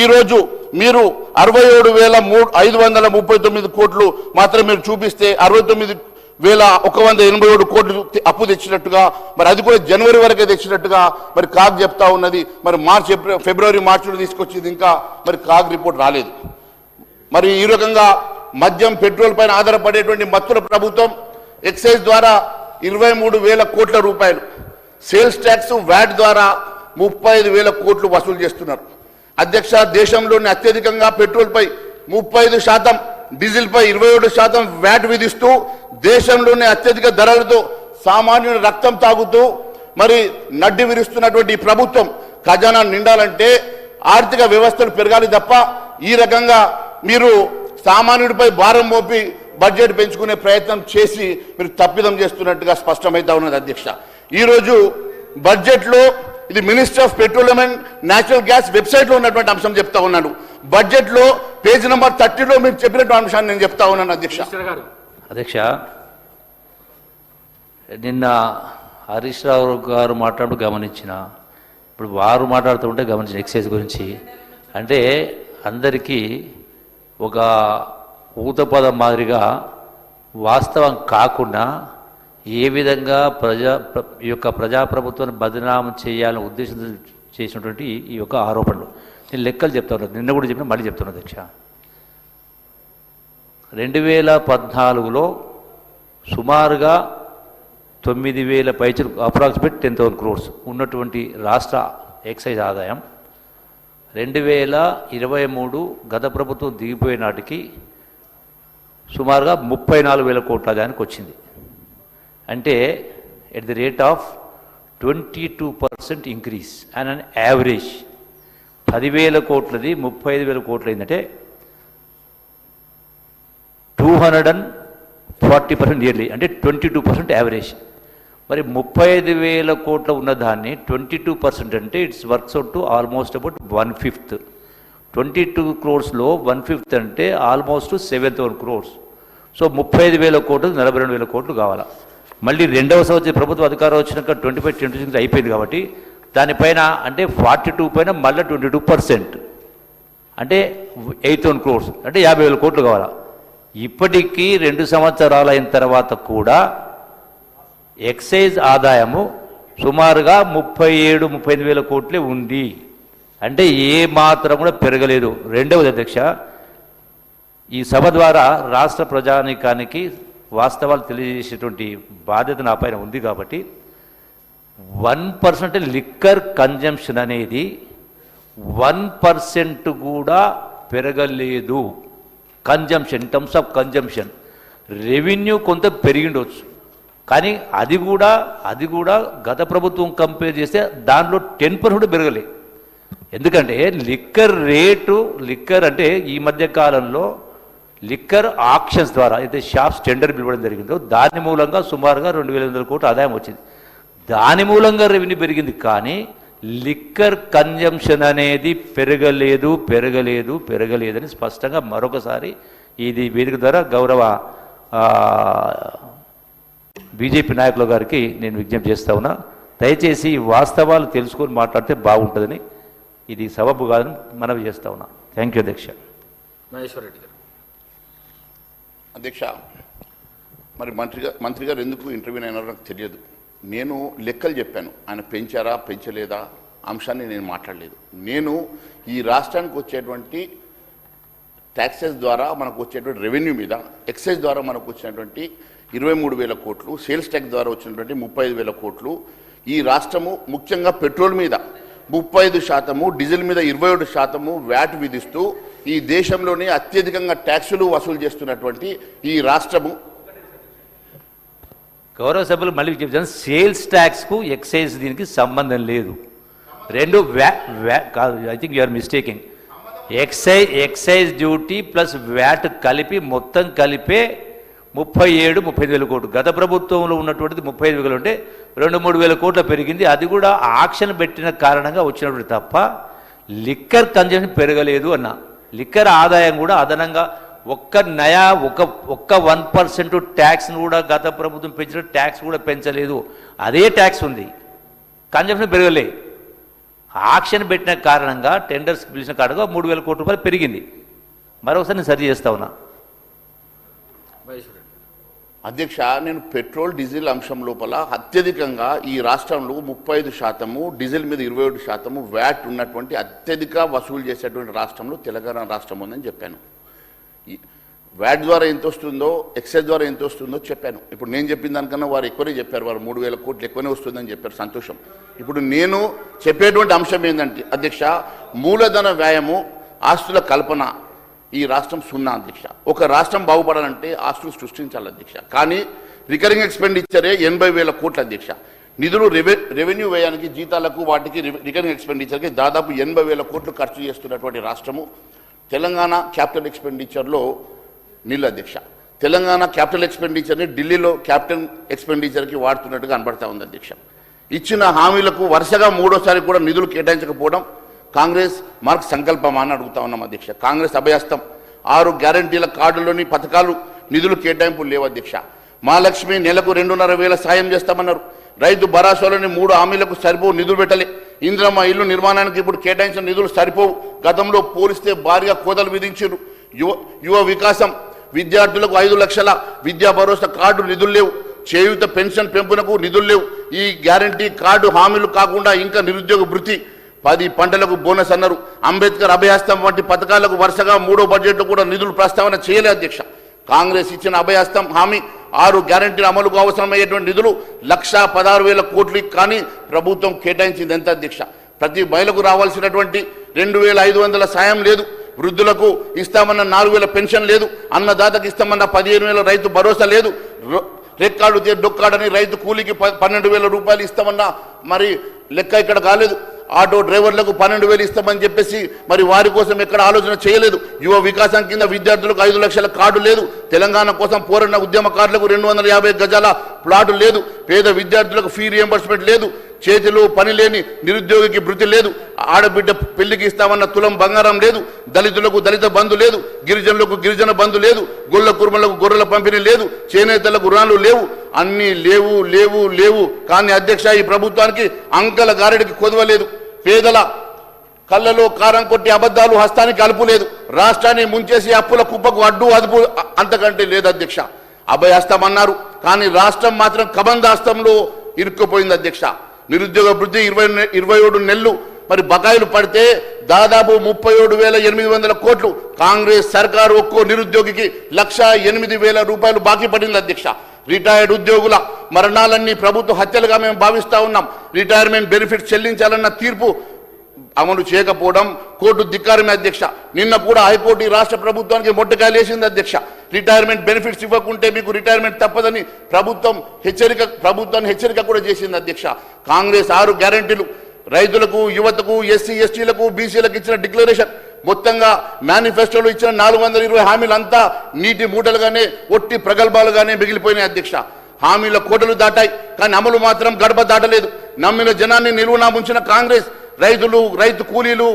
ఈ రోజు మీరు 67,539 కోట్లు మాత్రం మీరు చూపిస్తే 69,187 కోట్లు అప్పు తెచ్చినట్టుగా, మరి అది కూడా జనవరి వరకే తెచ్చినట్టుగా మరి కాగ్ చెప్తా ఉన్నది. మరి ఫిబ్రవరి మార్చిలో తీసుకొచ్చింది, ఇంకా మరి కాగ్ రిపోర్ట్ రాలేదు. మరి ఈ రకంగా మద్యం పెట్రోల్ పైన ఆధారపడేటువంటి మత్తుల ప్రభుత్వం ఎక్సైజ్ ద్వారా 23,000 కోట్ల రూపాయలు, సేల్స్ ట్యాక్స్ వ్యాట్ ద్వారా 35,000 కోట్లు వసూలు చేస్తున్నారు అధ్యక్ష. దేశంలోని అత్యధికంగా పెట్రోల్పై 35%, డీజిల్పై 27% వ్యాట్ విధిస్తూ దేశంలోని అత్యధిక ధరలతో సామాన్యుని రక్తం తాగుతూ మరి నడ్డి విరుస్తున్నటువంటి ఈ ప్రభుత్వం ఖజానా నిండాలంటే ఆర్థిక వ్యవస్థలు పెరగాలి తప్ప ఈ రకంగా మీరు సామాన్యుడిపై భారం మోపి బడ్జెట్ పెంచుకునే ప్రయత్నం చేసి మీరు తప్పిదం చేస్తున్నట్టుగా స్పష్టమైతా ఉన్నది అధ్యక్ష. ఈరోజు బడ్జెట్లో ఇది minister of petroleum and natural gas వెబ్సైట్లో ఉన్నటువంటి అంశం చెప్తా ఉన్నాను. బడ్జెట్లో పేజ్ నెంబర్ 30లో మీరు చెప్పినటువంటి అంశాన్ని నేను చెప్తా ఉన్నాను అధ్యక్ష. అధ్యక్ష, నిన్న హరీష్ రావు గారు మాట్లాడుతూ గమనించిన, ఇప్పుడు వారు మాట్లాడుతుంటే గమనించిన ఎక్సైజ్ గురించి. అంటే అందరికీ ఒక ఊతపదం మాదిరిగా వాస్తవం కాకుండా ఏ విధంగా ఈ యొక్క ప్రజాప్రభుత్వాన్ని బదనామం చేయాలని ఉద్దేశంతో చేసినటువంటి ఈ యొక్క ఆరోపణలు నేను లెక్కలు చెప్తా ఉన్నాను. నిన్న కూడా చెప్పిన మళ్ళీ చెప్తున్నాను అధ్యక్ష. 2014లో సుమారుగా 9,000 పైచలు, అప్రాక్సిమేట్ 10,000 crores ఉన్నటువంటి రాష్ట్ర ఎక్సైజ్ ఆదాయం 2023 గత ప్రభుత్వం దిగిపోయే నాటికి సుమారుగా 34,000 కోట్ల దానికి వచ్చింది. అంటే at the rate of 22% increase and an average 10,000 కోట్లది 35,000 కోట్లు అయిందంటే 240% ఇయర్లీ, అంటే 22% యావరేజ్. మరి 35,000 కోట్ల ఉన్నదాన్ని 22% అంటే it's works out to almost about 1/5. 22 crores-లో 1/5 అంటే ఆల్మోస్ట్ 71 crores. సో 35,000 కోట్లు 42,000 కోట్లు కావాలా. మళ్ళీ రెండవ సంవత్సరం ప్రభుత్వ అధికారం వచ్చినాక 25-26 అయిపోయింది కాబట్టి దానిపైన అంటే 42 పైన మళ్ళీ 22% అంటే 8,000 crores అంటే 50,000 కోట్లు కావాలా. ఇప్పటికీ 2 సంవత్సరాలు అయిన తర్వాత కూడా ఎక్సైజ్ ఆదాయము సుమారుగా 37-38,000 కోట్లే ఉంది. అంటే ఏ మాత్రం కూడా పెరగలేదు. రెండవది అధ్యక్ష, ఈ సభ ద్వారా రాష్ట్ర ప్రజానీకానికి వాస్తవాలు తెలియజేసేటువంటి బాధ్యత నా పైన ఉంది కాబట్టి 1% లిక్కర్ కన్జంప్షన్ అనేది 1% కూడా పెరగలేదు. Consumption, in terms of consumption revenue కొంత పెరిగిండొచ్చు, కానీ అది కూడా గత ప్రభుత్వం కంపేర్ చేస్తే దాంట్లో 10% పెరగలేదు. ఎందుకంటే లిక్కర్ అంటే ఈ మధ్య కాలంలో లిక్కర్ ఆక్షన్స్ ద్వారా అయితే షాప్స్ టెండర్ పిలవడం జరిగిందో దాని మూలంగా సుమారుగా 2,800 కోట్ల ఆదాయం వచ్చింది. దాని మూలంగా రెవెన్యూ పెరిగింది, కానీ లిక్కర్ కన్జంప్షన్ అనేది పెరగలేదని స్పష్టంగా మరొకసారి ఇది వేదిక ద్వారా గౌరవ బీజేపీ నాయకుల గారికి నేను విజ్ఞప్తి చేస్తా ఉన్నా. దయచేసి వాస్తవాలు తెలుసుకొని మాట్లాడితే బాగుంటుందని ఇది సబబు కాదని మనవి చేస్తా ఉన్నా. థ్యాంక్ యూ అధ్యక్ష. మహేశ్వర్ రెడ్డి గారు. అధ్యక్ష, మరి మంత్రి గారు ఎందుకు ఇంటర్వ్యూ అయినారో నాకు తెలియదు. నేను లెక్కలు చెప్పాను, ఆయన పెంచారా పెంచలేదా అంశాన్ని నేను మాట్లాడలేదు. నేను ఈ రాష్ట్రానికి వచ్చేటువంటి ట్యాక్సెస్ ద్వారా మనకు వచ్చేటువంటి రెవెన్యూ మీద, ఎక్సైజ్ ద్వారా మనకు వచ్చినటువంటి 23,000 కోట్లు, సేల్స్ ట్యాక్స్ ద్వారా వచ్చినటువంటి 35,000 కోట్లు, ఈ రాష్ట్రము ముఖ్యంగా పెట్రోల్ మీద 35%, డీజిల్ మీద 27% వ్యాట్ విధిస్తూ ఈ దేశంలోనే అత్యధికంగా ట్యాక్సులు వసూలు చేస్తున్నటువంటి ఈ రాష్ట్రము. గౌరవ సభ్యులు మళ్ళీ చెప్తాను, సేల్స్ ట్యాక్స్కు ఎక్సైజ్ దీనికి సంబంధం లేదు. రెండు కాదు, I think you are mistaking. Excise duty plus VAT కలిపి మొత్తం కలిపే 37-35,000 కోట్లు. గత ప్రభుత్వంలో ఉన్నటువంటిది 35,000 అంటే 2-3,000 కోట్ల పెరిగింది. అది కూడా ఆక్షన్ పెట్టిన కారణంగా వచ్చినటువంటి తప్ప లిక్కర్ కన్జంప్షన్ పెరగలేదు అన్న. లిక్కర్ ఆదాయం కూడా అదనంగా ఒక్క 1% ట్యాక్స్ను కూడా గత ప్రభుత్వం పెంచిన ట్యాక్స్ కూడా పెంచలేదు, అదే ట్యాక్స్ ఉంది, కన్జంప్షన్ పెరగలే. ఆక్షన్ పెట్టిన కారణంగా టెండర్స్ పిలిచిన కారణంగా 3,000 కోట్ల రూపాయలు పెరిగింది. మరొకసారి నేను సరి చేస్తా ఉన్నా. అధ్యక్ష, నేను పెట్రోల్ డీజిల్ అంశం లోపల అత్యధికంగా ఈ రాష్ట్రంలో 35%, డీజిల్ మీద 27% వ్యాట్ ఉన్నటువంటి అత్యధిక వసూలు చేసేటువంటి రాష్ట్రంలో తెలంగాణ రాష్ట్రం ఉందని చెప్పాను. వ్యాట్ ద్వారా ఎంత వస్తుందో, ఎక్సైజ్ ద్వారా ఎంత వస్తుందో చెప్పాను. ఇప్పుడు నేను చెప్పిన దానికన్నా వారు ఎక్కువనే చెప్పారు. వారు 3,000 కోట్లు ఎక్కువనే వస్తుందని చెప్పారు, సంతోషం. ఇప్పుడు నేను చెప్పేటువంటి అంశం ఏంటంటే అధ్యక్ష, మూలధన వ్యయము, ఆస్తుల కల్పన ఈ రాష్ట్రం 0 అధ్యక్ష. ఒక రాష్ట్రం బాగుపడాలంటే ఆస్తులు సృష్టించాలి అధ్యక్ష. కానీ రికరింగ్ ఎక్స్పెండిచరే 80,000 కోట్ల అధ్యక్ష. నిధులు రెవెన్యూ వ్యయానికి, జీతాలకు, వాటికి రికరింగ్ ఎక్స్పెండిచర్కి దాదాపు 80,000 కోట్లు ఖర్చు చేస్తున్నటువంటి రాష్ట్రము. తెలంగాణ క్యాపిటల్ ఎక్స్పెండిచర్లో నిల్ అధ్యక్ష. తెలంగాణ క్యాపిటల్ ఎక్స్పెండిచర్ని ఢిల్లీలో క్యాపిటల్ ఎక్స్పెండిచర్కి వాడుతున్నట్టుగా కనబడతా ఉంది అధ్యక్ష. ఇచ్చిన హామీలకు వరుసగా 3వ కూడా నిధులు కేటాయించకపోవడం కాంగ్రెస్ మార్క్ సంకల్పమా అని అడుగుతా ఉన్నాం అధ్యక్ష. కాంగ్రెస్ అభయహస్తం 6 గ్యారంటీల కార్డులోని పథకాలు నిధులు కేటాయింపులు లేవు అధ్యక్ష. మహాలక్ష్మి నెలకు 2,500 సాయం చేస్తామన్నారు. రైతు భరోసాలోని 3 హామీలకు సరిపోవు, నిధులు పెట్టలే. ఇందిరమ్మ ఇల్లు నిర్మాణానికి ఇప్పుడు కేటాయించిన నిధులు సరిపోవు, గతంలో పోలిస్తే భారీగా కోతలు విధించారు. యువ వికాసం, విద్యార్థులకు 5 లక్షల విద్యా భరోసా కార్డు నిధులు లేవు. చేయూత పెన్షన్ పెంపునకు నిధులు లేవు. ఈ గ్యారంటీ కార్డు హామీలు కాకుండా ఇంకా నిరుద్యోగ భృతి, 10 పంటలకు బోనస్ అన్నారు. అంబేద్కర్ అభయహస్తం వంటి పథకాలకు వరుసగా 3వ బడ్జెట్లో కూడా నిధులు ప్రస్తావన చేయలే అధ్యక్ష. కాంగ్రెస్ ఇచ్చిన అభయహస్తం హామీ 6 గ్యారంటీల అమలుకు అవసరమయ్యేటువంటి నిధులు 1,16,000 కోట్లు, కానీ ప్రభుత్వం కేటాయించింది ఎంత అధ్యక్ష? ప్రతి మహిళకు రావాల్సినటువంటి 2,500 సాయం లేదు. వృద్ధులకు ఇస్తామన్న 4,000 పెన్షన్ లేదు. అన్నదాతకు ఇస్తామన్న 15,000 రైతు భరోసా లేదు. రెక్కాడు డొక్కాడని రైతు కూలికి 12,000 రూపాయలు ఇస్తామన్నా మరి లెక్క ఇక్కడ కాలేదు. ఆటో డ్రైవర్లకు 12,000 ఇస్తామని చెప్పేసి మరి వారి కోసం ఎక్కడ ఆలోచన చేయలేదు. యువ వికాసం కింద విద్యార్థులకు 5 లక్షల కార్డు లేదు. తెలంగాణ కోసం పోరాడిన ఉద్యమకారులకు 250 గజాల ప్లాటు లేదు. పేద విద్యార్థులకు ఫీ రియంబర్స్మెంట్ లేదు. చేతిలో పని లేని నిరుద్యోగికి భృతి లేదు. ఆడబిడ్డ పెళ్లికి ఇస్తామన్న తులం బంగారం లేదు. దళితులకు దళిత బంధు లేదు. గిరిజనులకు గిరిజన బంధు లేదు. గొల్ల కుర్మలకు గొర్రెల పంపిణీ లేదు. చేనేతలకు రుణాలు లేవు. అన్నీ లేవు లేవు లేవు. కానీ అధ్యక్ష, ఈ ప్రభుత్వానికి అంకల గారెడికి కొదవలేదు. పేదల కళ్ళలో కారం కొట్టి అబద్ధాలు హస్తానికి అలుపులేదు. రాష్ట్రాన్ని ముంచేసి అప్పుల కుప్పకు అడ్డు అదుపు అంతకంటే లేదు అధ్యక్ష. అభయహస్తం అన్నారు, కానీ రాష్ట్రం మాత్రం కబంధాస్తంలో ఇరుక్కుపోయింది అధ్యక్ష. నిరుద్యోగ వృద్ధి 27 నెలలు మరి బకాయిలు పడితే దాదాపు 37,800 కోట్లు. కాంగ్రెస్ సర్కారు ఒక్కో నిరుద్యోగికి 1,08,000 రూపాయలు బాకీ పడింది అధ్యక్ష. రిటైర్డ్ ఉద్యోగుల మరణాలన్నీ ప్రభుత్వ హత్యలుగా మేము భావిస్తా ఉన్నాం. రిటైర్మెంట్ బెనిఫిట్స్ చెల్లించాలన్న తీర్పు అమలు చేయకపోవడం కోర్టు ధిక్కారమే అధ్యక్ష. నిన్న కూడా హైకోర్టు ఈ రాష్ట్ర ప్రభుత్వానికి మొట్టకాయలు వేసింది అధ్యక్ష. రిటైర్మెంట్ బెనిఫిట్స్ ఇవ్వకుంటే మీకు రిటైర్మెంట్ తప్పదని ప్రభుత్వాన్ని హెచ్చరిక కూడా చేసింది అధ్యక్ష. కాంగ్రెస్ 6 గ్యారెంటీలు రైతులకు, యువతకు, ఎస్సీ ఎస్టీలకు, బీసీలకు ఇచ్చిన డిక్లరేషన్, మొత్తంగా మేనిఫెస్టోలో ఇచ్చిన 420 హామీలంతా నీటి మూటలుగానే, ఒట్టి ప్రగల్భాలుగానే మిగిలిపోయినాయి అధ్యక్ష. హామీల కోటలు దాటాయి, కానీ అమలు మాత్రం గడప దాటలేదు. నమ్మిన జనాన్ని నిలువునా ముంచిన కాంగ్రెస్ రైతులు, రైతు కూలీలు,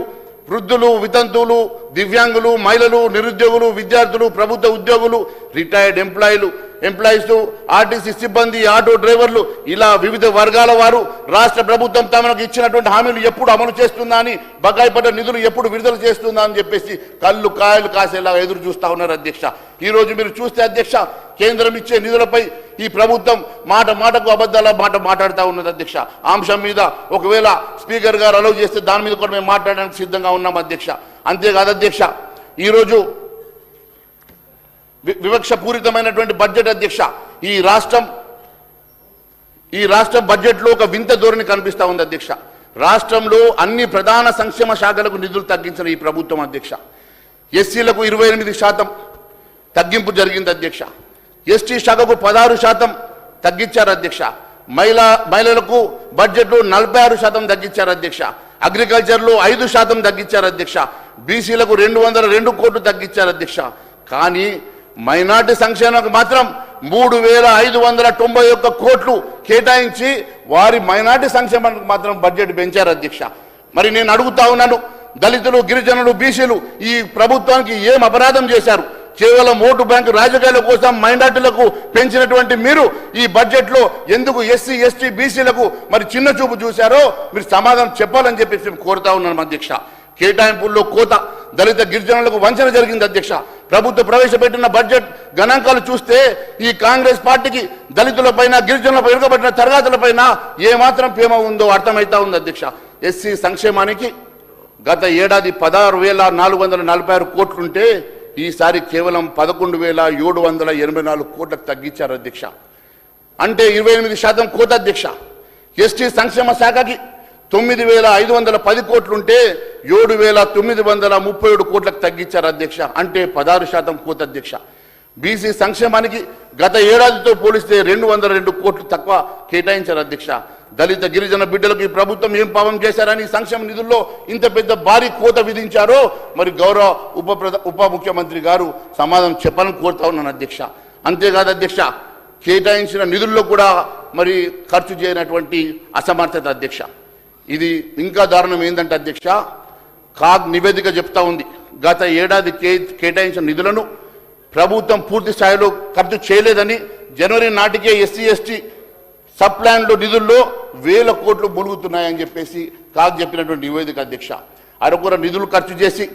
వృద్ధులు, వితంతువులు, దివ్యాంగులు, మహిళలు, నిరుద్యోగులు, విద్యార్థులు, ప్రభుత్వ ఉద్యోగులు, రిటైర్డ్ ఎంప్లాయీస్, ఆర్టీసీ సిబ్బంది, ఆటో డ్రైవర్లు, ఇలా వివిధ వర్గాల వారు రాష్ట్ర ప్రభుత్వం తమకు ఇచ్చినటువంటి హామీలు ఎప్పుడు అమలు చేస్తుందా అని, బకాయి పడ్డ నిధులు ఎప్పుడు విడుదల చేస్తుందా అని చెప్పేసి కళ్ళు కాయలు కాసేలా ఎదురు చూస్తా ఉన్నారు అధ్యక్ష. ఈ రోజు మీరు చూస్తే అధ్యక్ష, కేంద్రం ఇచ్చే నిధులపై ఈ ప్రభుత్వం మాటకు అబద్ధాల మాట్లాడుతూ ఉన్నది అధ్యక్ష. అంశం మీద ఒకవేళ స్పీకర్ గారు అలౌ చేస్తే దాని మీద కూడా మేము మాట్లాడడానికి సిద్ధంగా ఉన్నాం అధ్యక్ష. అంతేకాదు అధ్యక్ష, ఈరోజు వివక్షపూరితమైనటువంటి బడ్జెట్ అధ్యక్ష. ఈ రాష్ట్ర బడ్జెట్లో ఒక వింత ధోరణి కనిపిస్తూ ఉంది అధ్యక్ష. రాష్ట్రంలో అన్ని ప్రధాన సంక్షేమ శాఖలకు నిధులు తగ్గించిన ఈ ప్రభుత్వం అధ్యక్ష. ఎస్సీలకు 28% తగ్గింపు జరిగింది అధ్యక్ష. ఎస్టీ శాఖకు 16% తగ్గించారు అధ్యక్ష. మహిళలకు బడ్జెట్లో 46% తగ్గించారు అధ్యక్ష. అగ్రికల్చర్లో 5% తగ్గించారు అధ్యక్ష. బీసీలకు 202 కోట్లు తగ్గించారు అధ్యక్ష. కానీ మైనార్టీ సంక్షేమానికి మాత్రం 3,591 కోట్లు కేటాయించి వారి మైనార్టీ సంక్షేమానికి మాత్రం బడ్జెట్ పెంచారు అధ్యక్ష. మరి నేను అడుగుతా ఉన్నాను, దళితులు, గిరిజనులు, బీసీలు ఈ ప్రభుత్వానికి ఏం అపరాధం చేశారు? కేవలం ఓటు బ్యాంకు రాజకీయాల కోసం మైనార్టీలకు పెంచినటువంటి మీరు ఈ బడ్జెట్లో ఎందుకు ఎస్సీ ఎస్టీ బీసీలకు మరి చిన్న చూపు చూశారో మీరు సమాధానం చెప్పాలని చెప్పేసి కోరుతా ఉన్నాను అధ్యక్ష. కేటాయింపుల్లో కోత, దళిత గిరిజనులకు వంచన జరిగింది అధ్యక్ష. ప్రభుత్వం ప్రవేశపెట్టిన బడ్జెట్ గణాంకాలు చూస్తే ఈ కాంగ్రెస్ పార్టీకి దళితులపైన, గిరిజనులపై, వెనుకబడిన తరగతులపైన ఏమాత్రం ప్రేమ ఉందో అర్థమవుతా ఉంది అధ్యక్ష. ఎస్సీ సంక్షేమానికి గత ఏడాది 16,446 కోట్లుంటే ఈసారి కేవలం 11,784 కోట్లకు తగ్గించారు అధ్యక్ష. అంటే 28% కోత అధ్యక్ష. ఎస్టీ సంక్షేమ శాఖకి 9,510 కోట్లుంటే 7,937 కోట్లకు తగ్గించారు అధ్యక్ష. అంటే 16% కోత అధ్యక్ష. బీసీ సంక్షేమానికి గత ఏడాదితో పోలిస్తే 202 కోట్లు తక్కువ కేటాయించారు అధ్యక్ష. దళిత గిరిజన బిడ్డలకు ఈ ప్రభుత్వం ఏం పాపం చేశారని సంక్షేమ నిధుల్లో ఇంత పెద్ద భారీ కోత విధించారో మరి గౌరవ ఉప ముఖ్యమంత్రి గారు సమాధానం చెప్పాలని కోరుతా ఉన్నాను అధ్యక్ష. అంతేకాదు అధ్యక్ష, కేటాయించిన నిధుల్లో కూడా మరి ఖర్చు చేయనటువంటి అసమర్థత అధ్యక్ష. ఇది ఇంకా దారుణం ఏంటంటే అధ్యక్ష, కాగ్ నివేదిక చెప్తా ఉంది, గత ఏడాది కేటాయించిన నిధులను ప్రభుత్వం పూర్తి స్థాయిలో ఖర్చు చేయలేదని, జనవరి నాటికే ఎస్సీ ఎస్టీ సబ్ ప్లాన్లో నిధుల్లో 1,000 కోట్లు ములుగుతున్నాయని చెప్పేసి కాగ్ చెప్పినటువంటి నివేదిక అధ్యక్ష. అరకొర నిధులు ఖర్చు చేసి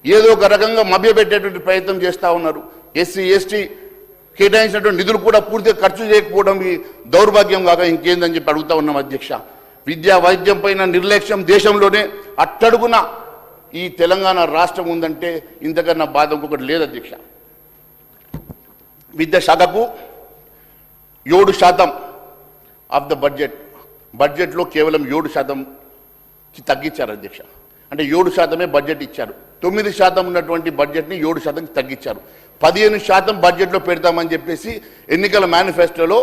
ఏదో ఒక రకంగా మభ్యపెట్టేటువంటి ప్రయత్నం చేస్తూ ఉన్నారు. ఎస్సీ ఎస్టీ కేటాయించినటువంటి నిధులు కూడా పూర్తిగా ఖర్చు చేయకపోవడం ఈ దౌర్భాగ్యం కాక ఇంకేందని చెప్పి అడుగుతా ఉన్నాం అధ్యక్ష. విద్యా వైద్యం పైన నిర్లక్ష్యం దేశంలోనే అట్టడుగున ఈ తెలంగాణ రాష్ట్రం ఉందంటే ఇంతకన్నా బాధ ఇంకొకటి లేదు అధ్యక్ష. విద్యాశాఖకు 7% ఆఫ్ ద బడ్జెట్లో కేవలం 7%కి తగ్గించారు అధ్యక్ష. అంటే 7% బడ్జెట్ ఇచ్చారు. 9% ఉన్నటువంటి బడ్జెట్ని 7%కి తగ్గించారు. 15% బడ్జెట్లో పెడతామని చెప్పేసి ఎన్నికల మేనిఫెస్టోలో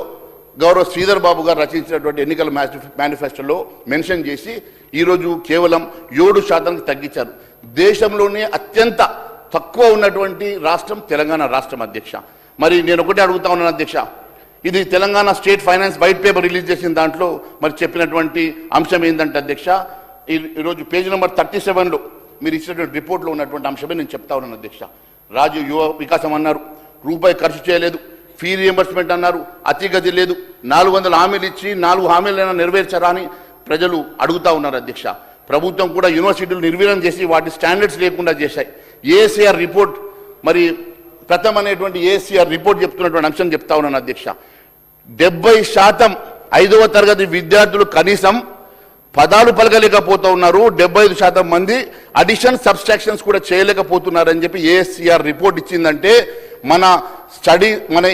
గౌరవ శ్రీధర్ బాబు గారు రచించినటువంటి ఎన్నికల మేనిఫెస్టోలో మెన్షన్ చేసి ఈరోజు కేవలం 7% తగ్గించారు. దేశంలోనే అత్యంత తక్కువ ఉన్నటువంటి రాష్ట్రం తెలంగాణ రాష్ట్రం అధ్యక్ష. మరి నేను ఒకటే అడుగుతా ఉన్నాను అధ్యక్ష, ఇది Telangana state finance white paper release చేసిన దాంట్లో మరి చెప్పినటువంటి అంశం ఏంటంటే అధ్యక్ష, ఈరోజు పేజ్ నెంబర్ 37లో మీరు ఇచ్చినటువంటి రిపోర్ట్లో ఉన్నటువంటి అంశమే నేను చెప్తా ఉన్నాను అధ్యక్ష. రాజు యువ వికాసం అన్నారు, రూపాయి ఖర్చు చేయలేదు. ఫీ రియంబర్స్మెంట్ అన్నారు, అతిగతి లేదు. 400 హామీలు ఇచ్చి 4 హామీలైనా నెరవేర్చరా అని ప్రజలు అడుగుతా ఉన్నారు అధ్యక్ష. ప్రభుత్వం కూడా యూనివర్సిటీలు నిర్వీర్యం చేసి వాటి స్టాండర్డ్స్ లేకుండా చేశాయి. ఏఎస్ఆర్ రిపోర్ట్ మరి ప్రథమ అనేటువంటి ఏఎస్ఆర్ రిపోర్ట్ చెప్తున్నటువంటి అంశం చెప్తా ఉన్నాను అధ్యక్ష. 70% 5వ తరగతి విద్యార్థులు కనీసం పదాలు పలకలేకపోతూ ఉన్నారు. 75% మంది అడిషన్ సబ్స్ట్రాక్షన్స్ కూడా చేయలేకపోతున్నారని చెప్పి ఏఎస్ఆర్ రిపోర్ట్ ఇచ్చిందంటే మన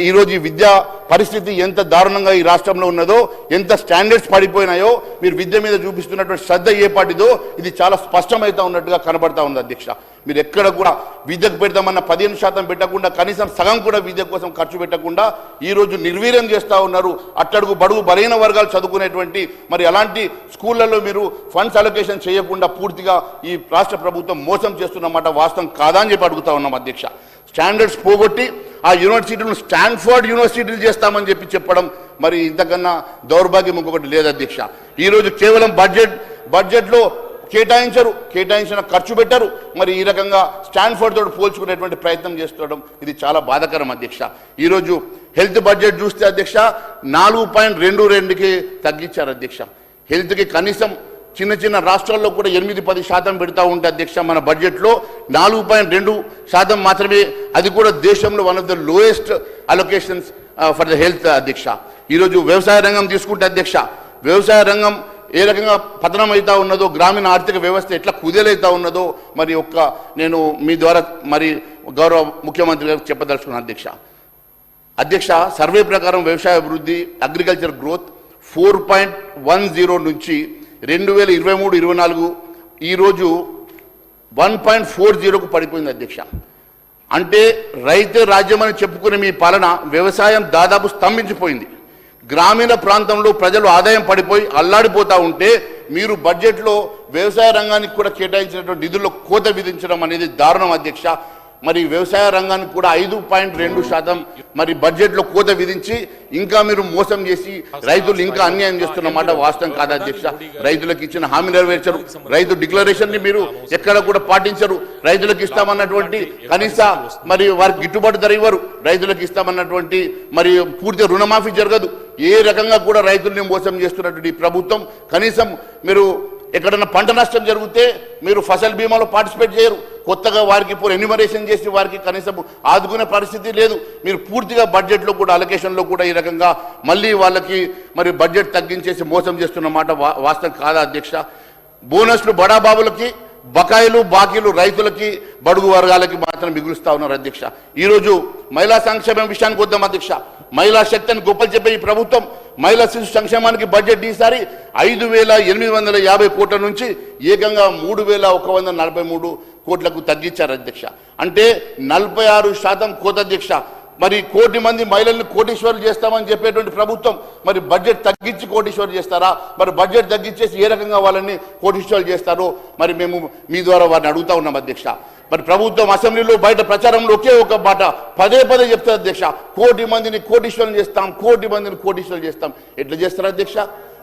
ఈరోజు ఈ విద్యా పరిస్థితి ఎంత దారుణంగా ఈ రాష్ట్రంలో ఉన్నదో, ఎంత స్టాండర్డ్స్ పడిపోయినాయో, మీరు విద్య మీద చూపిస్తున్నటువంటి శ్రద్ధ ఏ పాటిదో ఇది చాలా స్పష్టమైతే ఉన్నట్టుగా కనబడతా ఉంది అధ్యక్ష. మీరు ఎక్కడ కూడా విద్యకు పెడతామన్న 15% పెట్టకుండా కనీసం సగం కూడా విద్య కోసం ఖర్చు పెట్టకుండా ఈరోజు నిర్వీర్యం చేస్తూ ఉన్నారు. అట్టడుగు బడుగు బలైన వర్గాలు చదువుకునేటువంటి మరి అలాంటి స్కూళ్లలో మీరు ఫండ్స్ అలొకేషన్ చేయకుండా పూర్తిగా ఈ రాష్ట్ర ప్రభుత్వం మోసం చేస్తున్నమాట వాస్తవం కాదా అని చెప్పి అడుగుతా ఉన్నాం అధ్యక్ష. స్టాండర్డ్స్ పోగొట్టి ఆ యూనివర్సిటీలను స్టాన్ఫోర్డ్ యూనివర్సిటీలు చేస్తామని చెప్పడం మరి ఇంతకన్నా దౌర్భాగ్యం ఇంకొకటి లేదు అధ్యక్ష. ఈరోజు కేవలం బడ్జెట్లో కేటాయించిన ఖర్చు పెట్టారు. మరి ఈ రకంగా స్టాన్ఫోర్డ్ తోటి పోల్చుకునేటువంటి ప్రయత్నం చేస్తుండడం ఇది చాలా బాధాకరం అధ్యక్ష. ఈరోజు హెల్త్ బడ్జెట్ చూస్తే అధ్యక్ష 4.22కి తగ్గించారు అధ్యక్ష. హెల్త్కి కనీసం చిన్న రాష్ట్రాల్లో కూడా 8-10% పెడతా ఉంటే అధ్యక్ష, మన బడ్జెట్లో 4.2% మాత్రమే, అది కూడా దేశంలో one of the lowest allocations for the health అధ్యక్ష. ఈరోజు వ్యవసాయ రంగం తీసుకుంటే అధ్యక్ష, వ్యవసాయ రంగం ఏ రకంగా పతనం అవుతా ఉన్నదో, గ్రామీణ ఆర్థిక వ్యవస్థ ఎట్లా కుదేలవుతా ఉన్నదో మరి నేను మీ ద్వారా మరి గౌరవ ముఖ్యమంత్రి గారికి చెప్పదలుచుకున్నాను అధ్యక్ష. సర్వే ప్రకారం వ్యవసాయ అభివృద్ధి అగ్రికల్చర్ గ్రోత్ 4.10 నుంచి 2023-24 ఈరోజు 1.40కు పడిపోయింది అధ్యక్ష. అంటే రైతే రాజ్యం అని చెప్పుకునే మీ పాలన వ్యవసాయం దాదాపు స్తంభించిపోయింది. గ్రామీణ ప్రాంతంలో ప్రజలు ఆదాయం పడిపోయి అల్లాడిపోతూ ఉంటే మీరు బడ్జెట్లో వ్యవసాయ రంగానికి కూడా కేటాయించినటువంటి నిధుల్లో కోత విధించడం అనేది దారుణం అధ్యక్ష. మరి వ్యవసాయ రంగానికి కూడా 5.2% మరి బడ్జెట్లో కోత విధించి ఇంకా మీరు మోసం చేసి రైతులు ఇంకా అన్యాయం చేస్తున్నమాట వాస్తవం కాదా అధ్యక్ష. రైతులకు ఇచ్చిన హామీ నెరవేర్చరు, రైతు డిక్లరేషన్ని మీరు ఎక్కడ కూడా పాటించరు. రైతులకు ఇస్తామన్నటువంటి కనీస మరి వారికి గిట్టుబాటు ధర ఇవ్వరు. రైతులకు ఇస్తామన్నటువంటి మరి పూర్తి రుణమాఫీ జరగదు. ఏ రకంగా కూడా రైతుల్ని మోసం చేస్తున్నటువంటి ప్రభుత్వం కనీసం మీరు ఎక్కడన్నా పంట నష్టం జరిగితే మీరు ఫసల్ బీమాలో పార్టిసిపేట్ చేయరు. కొత్తగా వారికి ఇప్పుడు ఎన్యూమరేషన్ చేసి వారికి కనీసం ఆదుకునే పరిస్థితి లేదు. మీరు పూర్తిగా బడ్జెట్లో కూడా అలొకేషన్లో కూడా ఈ రకంగా మళ్ళీ వాళ్ళకి మరి బడ్జెట్ తగ్గించేసి మోసం చేస్తున్నమాట వాస్తవం కాదా అధ్యక్ష. బోనస్లు బడాబాబులకి, బకాయిలు బాకీలు రైతులకి, బడుగు వర్గాలకి మాత్రం మిగులుస్తా ఉన్నారు అధ్యక్ష. ఈరోజు మహిళా సంక్షేమం విషయానికి వద్దాం అధ్యక్ష. మహిళా శక్తిని గొప్పలు చెప్పే ఈ ప్రభుత్వం మహిళా శిశు సంక్షేమానికి బడ్జెట్ ఈసారి 5,850 కోట్ల నుంచి ఏకంగా 3,143 కోట్లకు తగ్గించారు అధ్యక్ష. అంటే 46% కోత అధ్యక్ష. మరి 1 కోటి మంది మహిళల్ని కోటీశ్వరులు చేస్తామని చెప్పేటువంటి ప్రభుత్వం మరి బడ్జెట్ తగ్గించి కోటీశ్వరులు చేస్తారా? మరి బడ్జెట్ తగ్గించేసి ఏ రకంగా వాళ్ళని కోటీశ్వరులు చేస్తారో మరి మేము మీ ద్వారా వారిని అడుగుతా ఉన్నాం అధ్యక్ష. మరి ప్రభుత్వం అసెంబ్లీలో బయట ప్రచారంలో ఒకే ఒక మాట పదే చెప్తారు అధ్యక్ష, 1 కోటి మందిని కోటీశ్వరులు చేస్తాం, 1 కోటి మందిని కోటీశ్వరులు చేస్తాం. ఎట్లా చేస్తారు అధ్యక్ష?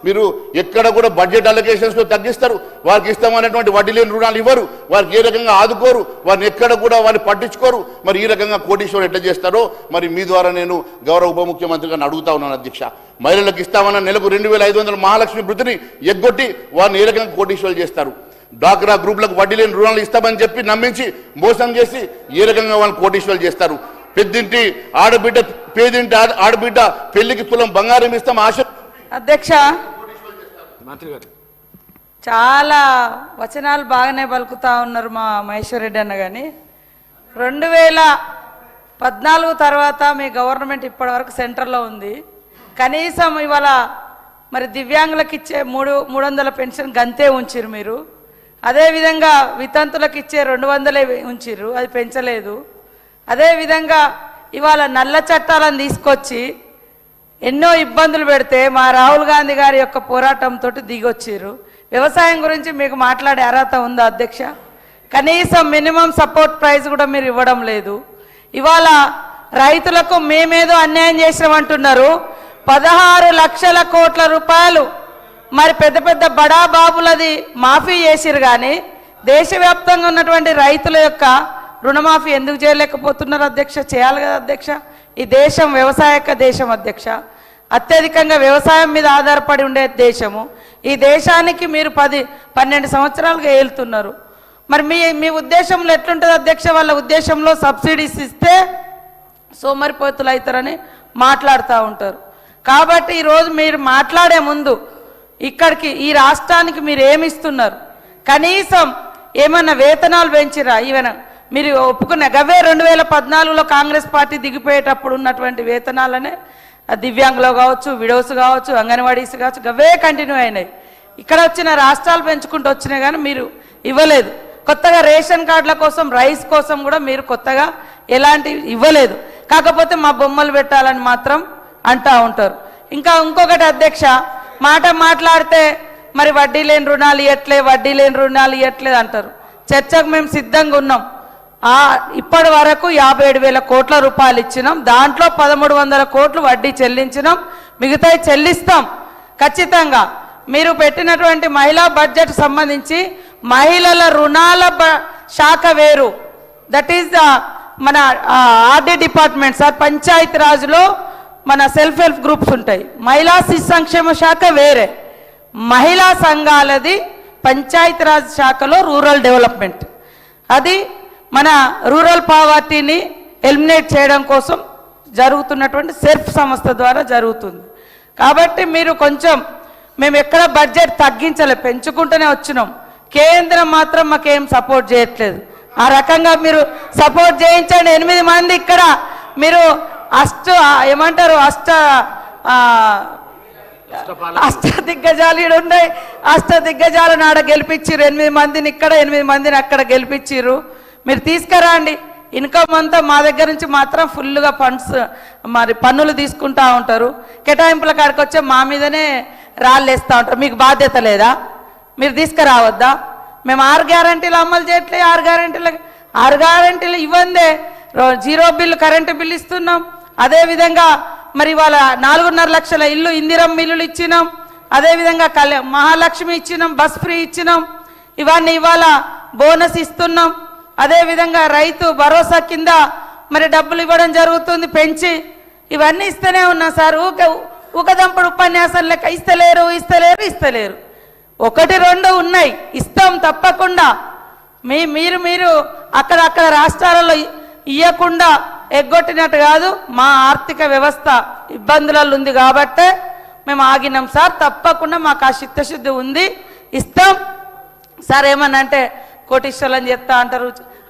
మీరు ఎక్కడ కూడా బడ్జెట్ అలొకేషన్స్లో తగ్గిస్తారు, వారికి ఇస్తామనేటువంటి వడ్డీ లేని రుణాలు ఇవ్వరు, వారికి ఏ రకంగా ఆదుకోరు, వారిని ఎక్కడ కూడా వారిని పట్టించుకోరు. మరి ఈ రకంగా కోటీశ్వరులు ఎట్లా చేస్తారో మరి మీ ద్వారా నేను గౌరవ ఉప ముఖ్యమంత్రి గారిని అడుగుతా ఉన్నాను అధ్యక్ష. మహిళలకు ఇస్తామన్న నెలకు 2,500 మహాలక్ష్మి వృత్తిని ఎగ్గొట్టి వారిని ఏ రకంగా కోటీశ్వరులు చేస్తారు? డ్వాక్రా గ్రూపులకు వడ్డీ లేని రుణాలు ఇస్తామని చెప్పి నమ్మించి మోసం చేసి ఏ రకంగా వాళ్ళని కోటీశ్వరులు చేస్తారు? పేదింటి ఆడబిడ్డ పెళ్లికి తులం బంగారం ఇస్తాం ఆశ. అధ్యక్ష, మంత్రి గారు చాలా వచనాలు బాగానే పలుకుతా ఉన్నారు మా మహేశ్వర్ రెడ్డి అన్న. కానీ 2014 తర్వాత మీ గవర్నమెంట్ ఇప్పటివరకు సెంటర్లో ఉంది. కనీసం ఇవాళ మరి దివ్యాంగులకు ఇచ్చే 300 పెన్షన్ గంతే ఉంచిరు మీరు. అదేవిధంగా వితంతులకు ఇచ్చే 200 ఉంచిరు, అది పెంచలేదు. అదేవిధంగా ఇవాళ నల్ల చట్టాలను తీసుకొచ్చి ఎన్నో ఇబ్బందులు పెడితే మా రాహుల్ గాంధీ గారి యొక్క పోరాటంతో దిగొచ్చారు. వ్యవసాయం గురించి మీకు మాట్లాడే అర్హత ఉందా అధ్యక్ష? కనీసం మినిమం సపోర్ట్ ప్రైస్ కూడా మీరు ఇవ్వడం లేదు. ఇవాళ రైతులకు మేమేదో అన్యాయం చేసినామంటున్నారు. 16 లక్షల కోట్ల రూపాయలు మరి పెద్ద పెద్ద బడా బాబులది మాఫీ చేసిరు, కానీ దేశవ్యాప్తంగా ఉన్నటువంటి రైతుల యొక్క రుణమాఫీ ఎందుకు చేయలేకపోతున్నారు అధ్యక్ష? చేయాలి కదా అధ్యక్ష. ఈ దేశం వ్యవసాయక దేశం అధ్యక్ష, అత్యధికంగా వ్యవసాయం మీద ఆధారపడి ఉండే దేశము. ఈ దేశానికి మీరు 10-12 సంవత్సరాలుగా ఏలుతున్నారు. మరి మీ ఉద్దేశంలో ఎట్లుంటుంది అధ్యక్ష? వాళ్ళ ఉద్దేశంలో సబ్సిడీస్ ఇస్తే సోమరిపోతులు అవుతారని మాట్లాడుతూ ఉంటారు. కాబట్టి ఈరోజు మీరు మాట్లాడే ముందు ఇక్కడికి ఈ రాష్ట్రానికి మీరు ఏమి ఇస్తున్నారు? కనీసం ఏమన్నా వేతనాలు పెంచిరా? ఈవెన్ మీరు ఒప్పుకున్న గవే 2014లో కాంగ్రెస్ పార్టీ దిగిపోయేటప్పుడు ఉన్నటువంటి వేతనాలనే దివ్యాంగులు కావచ్చు, విడోస్ కావచ్చు, అంగన్వాడీస్ కావచ్చు, గవే కంటిన్యూ అయినాయి. ఇక్కడ వచ్చిన రాష్ట్రాలు పెంచుకుంటూ వచ్చినాయి, కానీ మీరు ఇవ్వలేదు. కొత్తగా రేషన్ కార్డుల కోసం, రైస్ కోసం కూడా మీరు కొత్తగా ఎలాంటి ఇవ్వలేదు. కాకపోతే మా బొమ్మలు పెట్టాలని మాత్రం అంటూ ఉంటారు. ఇంకొకటి అధ్యక్ష, మాట్లాడితే మరి వడ్డీ లేని రుణాలు ఇవ్వట్లేదు అంటారు. చర్చకు మేము సిద్ధంగా ఉన్నాం. ఇప్పటి వరకు 57,000 కోట్ల రూపాయలు ఇచ్చినాం. దాంట్లో 1,300 కోట్లు వడ్డీ చెల్లించినాం, మిగతాయి చెల్లిస్తాం ఖచ్చితంగా. మీరు పెట్టినటువంటి మహిళా బడ్జెట్ సంబంధించి మహిళల రుణాల శాఖ వేరు, దట్ ఈస్ మన ఆర్డీ డిపార్ట్మెంట్ సార్. పంచాయతీ రాజులో మన సెల్ఫ్ హెల్ప్ గ్రూప్స్ ఉంటాయి, మహిళా శిశు సంక్షేమ శాఖ వేరే, మహిళా సంఘాలది పంచాయతీరాజ్ శాఖలో రూరల్ డెవలప్మెంట్. అది మన రూరల్ పావర్టీని ఎలిమినేట్ చేయడం కోసం జరుగుతున్నటువంటి సెర్ఫ్ సంస్థ ద్వారా జరుగుతుంది. కాబట్టి మీరు కొంచెం, మేము ఎక్కడ బడ్జెట్ తగ్గించలే, పెంచుకుంటూనే వచ్చినాం. కేంద్రం మాత్రం మాకేం సపోర్ట్ చేయట్లేదు. ఆ రకంగా మీరు సపోర్ట్ చేయించండి. 8 మంది ఇక్కడ మీరు అష్ట దిగ్గజాలు ఉన్నాయి. అష్ట దిగ్గజాలను ఆడ గెలిపించారు. 8 మందిని ఇక్కడ, 8 మందిని అక్కడ గెలిపించారు. మీరు తీసుకురండి. ఇన్కమ్ అంతా మా దగ్గర నుంచి మాత్రం ఫుల్గా ఫండ్స్ మరి పన్నులు తీసుకుంటా ఉంటారు. కేటాయింపుల కాడికి వచ్చే మా మీదనే రాళ్ళేస్తూ ఉంటారు. మీకు బాధ్యత లేదా? మీరు తీసుకురావద్దా? మేము 6 గ్యారంటీలు అమలు చేయట్లేదు. 6 గ్యారంటీలు ఇవ్వందే 0 బిల్లు కరెంటు బిల్లు ఇస్తున్నాం. అదేవిధంగా మరి ఇవాళ 4.5 లక్షల ఇల్లు ఇందిరమ్మ ఇల్లులు ఇచ్చినాం. అదేవిధంగా మహాలక్ష్మి ఇచ్చినాం, బస్ ఫ్రీ ఇచ్చినాం. ఇవన్నీ ఇవాళ బోనస్ ఇస్తున్నాం. అదేవిధంగా రైతు భరోసా కింద మరి డబ్బులు ఇవ్వడం జరుగుతుంది పెంచి. ఇవన్నీ ఇస్తూనే ఉన్నాం సార్. ఊకదంపుడు ఉపన్యాసం లెక్క ఇస్తలేరు. 1-2 ఉన్నాయి, ఇస్తాం తప్పకుండా. మీరు అక్కడ రాష్ట్రాలలో ఇవ్వకుండా ఎగ్గొట్టినట్టు కాదు. మా ఆర్థిక వ్యవస్థ ఇబ్బందులలో ఉంది కాబట్టే మేము ఆగినాం సార్. తప్పకుండా మాకు ఆ చిత్తశుద్ధి ఉంది, ఇస్తాం సార్. ఏమన్నా అంటే కోటీశ్వరులను చెప్తా అంటారు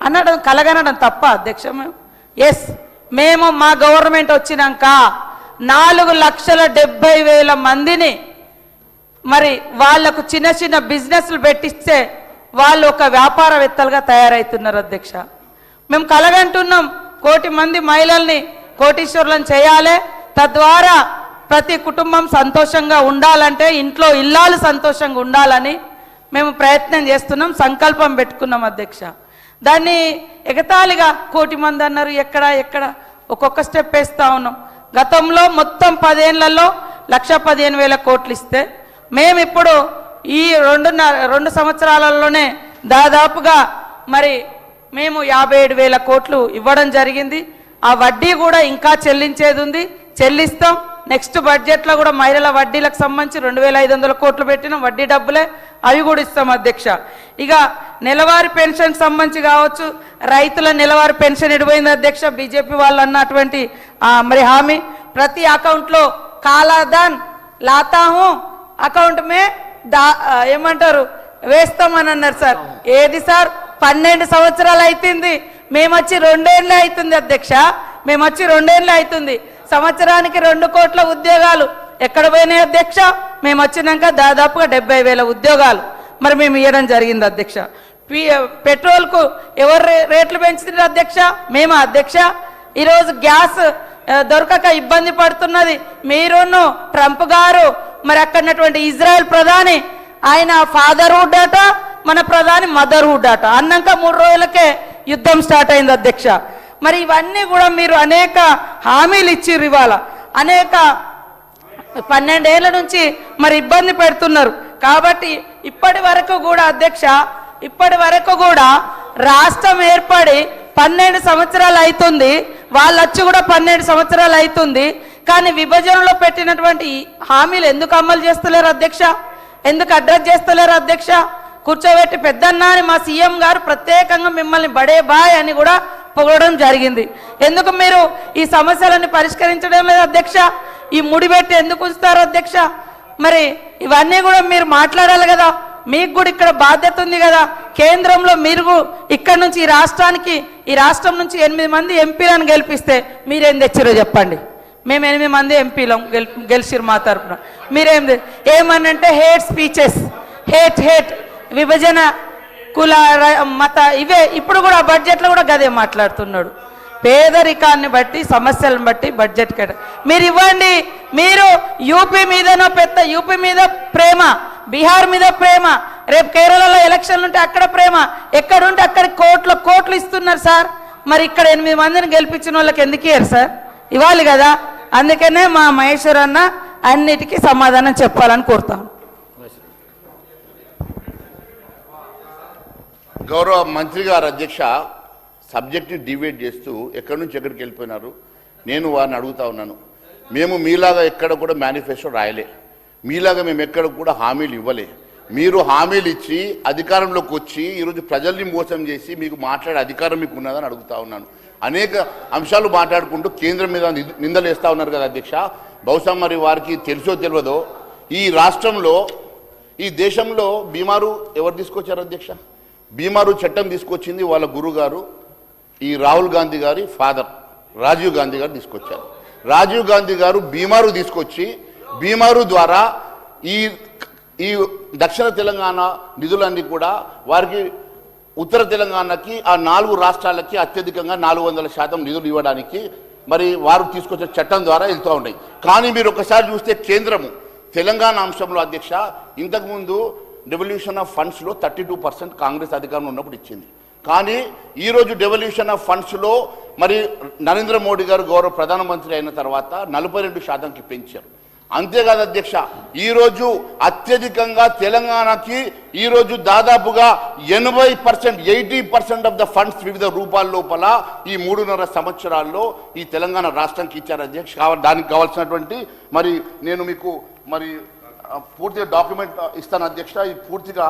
అనడం, కలగనడం తప్ప అధ్యక్ష. మేము మా గవర్నమెంట్ వచ్చినాక 4,70,000 మందిని మరి వాళ్లకు చిన్న చిన్న బిజినెస్లు పెట్టిస్తే వాళ్ళు ఒక వ్యాపారవేత్తలుగా తయారవుతున్నారు అధ్యక్ష. మేము కలగంటున్నాం 1 కోటి మంది మహిళల్ని కోటీశ్వరులను చేయాలి. తద్వారా ప్రతి కుటుంబం సంతోషంగా ఉండాలంటే, ఇంట్లో ఇల్లాలు సంతోషంగా ఉండాలని మేము ప్రయత్నం చేస్తున్నాం, సంకల్పం పెట్టుకున్నాం అధ్యక్ష. దాన్ని ఎగతాళిగా 1 కోటి మంది అన్నారు. ఎక్కడ ఒక్కొక్క స్టెప్ వేస్తూ ఉన్నాం. గతంలో మొత్తం 10 ఏళ్లలో 1,15,000 కోట్లు ఇస్తే మేము ఇప్పుడు ఈ 2 సంవత్సరాలలోనే దాదాపుగా మరి మేము 57,000 కోట్లు ఇవ్వడం జరిగింది. ఆ వడ్డీ కూడా ఇంకా చెల్లించేది ఉంది, చెల్లిస్తాం. నెక్స్ట్ బడ్జెట్లో కూడా మహిళల వడ్డీలకు సంబంధించి 2,500 కోట్లు పెట్టినాం, వడ్డీ డబ్బులే, అవి కూడా ఇస్తాం అధ్యక్ష. ఇక నెలవారీ పెన్షన్ సంబంధించి కావచ్చు, రైతుల నెలవారీ పెన్షన్ ఎడిపోయింది అధ్యక్ష. బీజేపీ వాళ్ళు అన్నటువంటి మరి హామీ, ప్రతి అకౌంట్లో కాలాదాన్ లాతాహు అకౌంట్ మే ఏమంటారు వేస్తామని అన్నారు సార్. ఏది సార్? 12 సంవత్సరాలు అవుతుంది. మేము వచ్చి 2 ఏళ్ళు అవుతుంది అధ్యక్ష. మేము వచ్చి 2 ఏళ్ళు అవుతుంది. సంవత్సరానికి 2 కోట్ల ఉద్యోగాలు ఎక్కడ పోయినాయి అధ్యక్ష? మేము వచ్చినాక దాదాపుగా 70,000 ఉద్యోగాలు మరి మేము ఇవ్వడం జరిగింది అధ్యక్ష. పెట్రోల్కు ఎవరు రేట్లు పెంచుతున్నారు అధ్యక్ష? మేమా అధ్యక్ష? ఈరోజు గ్యాస్ దొరకక ఇబ్బంది పడుతున్నది మీరును ట్రంప్ గారు, మరి అక్కడటువంటి ఇజ్రాయెల్ ప్రధాని ఆయన ఫాదర్హుడ్ అట, మన ప్రధాని మదర్హుడ్ అట. అన్నాక 3 రోజులకే యుద్ధం స్టార్ట్ అయింది అధ్యక్ష. మరి ఇవన్నీ కూడా మీరు అనేక హామీలు ఇచ్చిర్రు, ఇవాళ అనేక 12 ఏళ్ల నుంచి మరి ఇబ్బంది పెడుతున్నారు. కాబట్టి ఇప్పటి వరకు కూడా అధ్యక్ష, ఇప్పటి వరకు కూడా రాష్ట్రం ఏర్పడి 12 సంవత్సరాలు అవుతుంది, వాళ్ళు వచ్చి కూడా 12 సంవత్సరాలు అవుతుంది. కానీ విభజనలో పెట్టినటువంటి హామీలు ఎందుకు అమలు చేస్తలేరు అధ్యక్ష? ఎందుకు అడ్రస్ చేస్తలేరు అధ్యక్ష? కూర్చోబెట్టి పెద్దన్న అని మా సీఎం గారు ప్రత్యేకంగా మిమ్మల్ని బడే బాయ్ అని కూడా పొగడడం జరిగింది. ఎందుకు మీరు ఈ సమస్యలను పరిష్కరించడం లేదు అధ్యక్ష? ఈ ముడిపెట్టి ఎందుకు ఉంచుతారు అధ్యక్ష? మరి ఇవన్నీ కూడా మీరు మాట్లాడాలి కదా, మీకు కూడా ఇక్కడ బాధ్యత ఉంది కదా. కేంద్రంలో మీరు ఇక్కడ నుంచి ఈ రాష్ట్రం నుంచి 8 మంది ఎంపీలను గెలిపిస్తే మీరేం తెచ్చారో చెప్పండి. మేము 8 మంది ఎంపీలం గెలిచిరు మా తరఫున. ఏమనంటే హేట్ స్పీచెస్, హేట్ విభజన, కుల, మత, ఇవే ఇప్పుడు కూడా బడ్జెట్లో కూడా గదే మాట్లాడుతున్నాడు. పేదరికాన్ని బట్టి, సమస్యలను బట్టి బడ్జెట్ మీరు ఇవ్వండి. మీరు యూపీ మీద ప్రేమ, బీహార్ మీద ప్రేమ, రేపు కేరళలో ఎలక్షన్లు ఉంటే అక్కడ ప్రేమ, ఎక్కడుంటే అక్కడ కోట్లు ఇస్తున్నారు సార్. మరి ఇక్కడ 8 మందిని గెలిపించిన వాళ్ళకి ఎందుకు ఇయ్యారు సార్? ఇవ్వాలి కదా. అందుకనే మా మహేశ్వర్ అన్న అన్నిటికీ సమాధానం చెప్పాలని కోరుతాను. గౌరవ మంత్రి గారు అధ్యక్ష, సబ్జెక్ట్ని డిబేట్ చేస్తూ ఎక్కడి నుంచి ఎక్కడికి వెళ్ళిపోయినారు. నేను వారిని అడుగుతా ఉన్నాను. మేము మీలాగా ఎక్కడ కూడా మేనిఫెస్టో రాయలే, మీలాగా మేము ఎక్కడ కూడా హామీలు ఇవ్వలే. మీరు హామీలు ఇచ్చి అధికారంలోకి వచ్చి ఈరోజు ప్రజల్ని మోసం చేసి మీకు మాట్లాడే అధికారం మీకు ఉన్నదని అడుగుతా ఉన్నాను. అనేక అంశాలు మాట్లాడుకుంటూ కేంద్రం మీద నిందలేస్తూ ఉన్నారు కదా అధ్యక్ష. బహుశా మరి వారికి తెలుసో తెలియదో, ఈ రాష్ట్రంలో, ఈ దేశంలో బీమారు ఎవరు తీసుకొచ్చారు అధ్యక్ష? బీమారు చట్టం తీసుకొచ్చింది వాళ్ళ గురువు గారు, ఈ రాహుల్ గాంధీ గారి ఫాదర్ రాజీవ్ గాంధీ గారు తీసుకొచ్చారు. రాజీవ్ గాంధీ గారు బీమారు తీసుకొచ్చి బీమారు ద్వారా ఈ దక్షిణ తెలంగాణ నిధులన్నీ కూడా వారికి ఉత్తర తెలంగాణకి, ఆ 4 రాష్ట్రాలకి అత్యధికంగా 400% నిధులు ఇవ్వడానికి మరి వారు తీసుకొచ్చే చట్టం ద్వారా వెళ్తూ ఉన్నాయి. కానీ మీరు ఒకసారి చూస్తే కేంద్రము తెలంగాణ అంశంలో అధ్యక్ష, ఇంతకుముందు డెవల్యూషన్ ఆఫ్ ఫండ్స్లో 32% కాంగ్రెస్ అధికారంలో ఉన్నప్పుడు ఇచ్చింది. కానీ ఈరోజు డెవల్యూషన్ ఆఫ్ ఫండ్స్లో మరి నరేంద్ర మోడీ గారు గౌరవ ప్రధానమంత్రి అయిన తర్వాత 42%కి పెంచారు. అంతేకాదు అధ్యక్ష, ఈరోజు అత్యధికంగా తెలంగాణకి ఈరోజు దాదాపుగా 80% ఆఫ్ ద ఫండ్స్ వివిధ రూపాల లోపల ఈ 3.5 సంవత్సరాల్లో ఈ తెలంగాణ రాష్ట్రానికి ఇచ్చారు అధ్యక్ష. దానికి కావాల్సినటువంటి మరి నేను మీకు మరి పూర్తిగా డాక్యుమెంట్ ఇస్తాను అధ్యక్ష. ఇది పూర్తిగా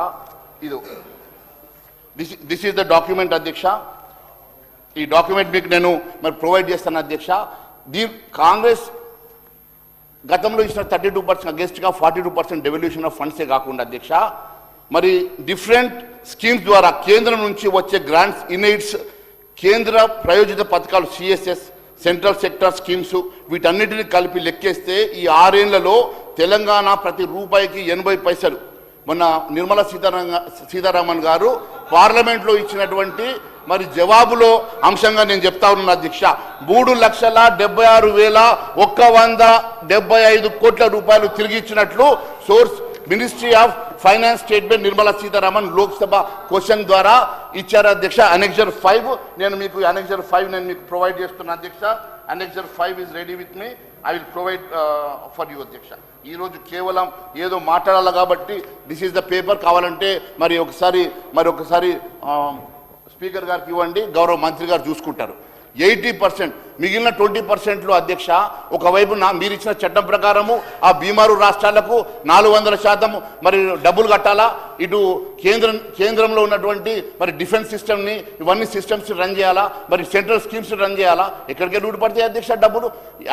దిస్ ఈజ్ ద డాక్యుమెంట్ అధ్యక్ష. ఈ డాక్యుమెంట్ మీకు నేను మరి ప్రొవైడ్ చేస్తాను అధ్యక్ష. కాంగ్రెస్ గతంలో ఇచ్చిన 32% అగేన్స్ట్గా 42% డెవల్యూషన్ ఆఫ్ ఫండ్సే కాకుండా అధ్యక్ష, మరి డిఫరెంట్ స్కీమ్స్ ద్వారా కేంద్రం నుంచి వచ్చే గ్రాంట్స్, ఇన్ఎయిడ్స్, కేంద్ర ప్రయోజిత పథకాలు, సిఎస్ఎస్, సెంట్రల్ సెక్టర్ స్కీమ్స్, వీటన్నిటిని కలిపి లెక్కేస్తే ఈ 6 ఏళ్లలో తెలంగాణ ప్రతి రూపాయికి 80 పైసలు. మొన్న నిర్మలా సీతారామన్ గారు పార్లమెంట్లో ఇచ్చినటువంటి మరి జవాబులో అంశంగా నేను చెప్తా ఉన్నాను అధ్యక్ష. 3,70,175 కోట్ల రూపాయలు తిరిగి ఇచ్చినట్లు source ministry of finance statement Nirmala Sitharaman Lok Sabha question ద్వారా ఇచ్చారు అధ్యక్ష. అనెక్సర్ 5 నేను మీకు అనెక్సర్ 5 నేను మీకు ప్రొవైడ్ చేస్తున్నా అధ్యక్ష. Annexure 5 is ready with me, I will provide for you అధ్యక్ష. ఈరోజు కేవలం ఏదో మాట్లాడాలి కాబట్టి దిస్ ఈజ్ ద పేపర్. కావాలంటే మరి ఒకసారి స్పీకర్ గారికి ఇవ్వండి, గౌరవ మంత్రి గారు చూసుకుంటారు. 80%, మిగిలిన 20%లో అధ్యక్ష, ఒకవైపు మీరు ఇచ్చిన చట్టం ప్రకారము ఆ బీమారు రాష్ట్రాలకు 400% మరి డబ్బులు కట్టాలా, ఇటు కేంద్రంలో ఉన్నటువంటి మరి డిఫెన్స్ సిస్టమ్ని, ఇవన్నీ సిస్టమ్స్ రన్ చేయాలా, మరి సెంట్రల్ స్కీమ్స్ రన్ చేయాలా, ఎక్కడికి రూట్ పడతాయి అధ్యక్ష డబ్బులు.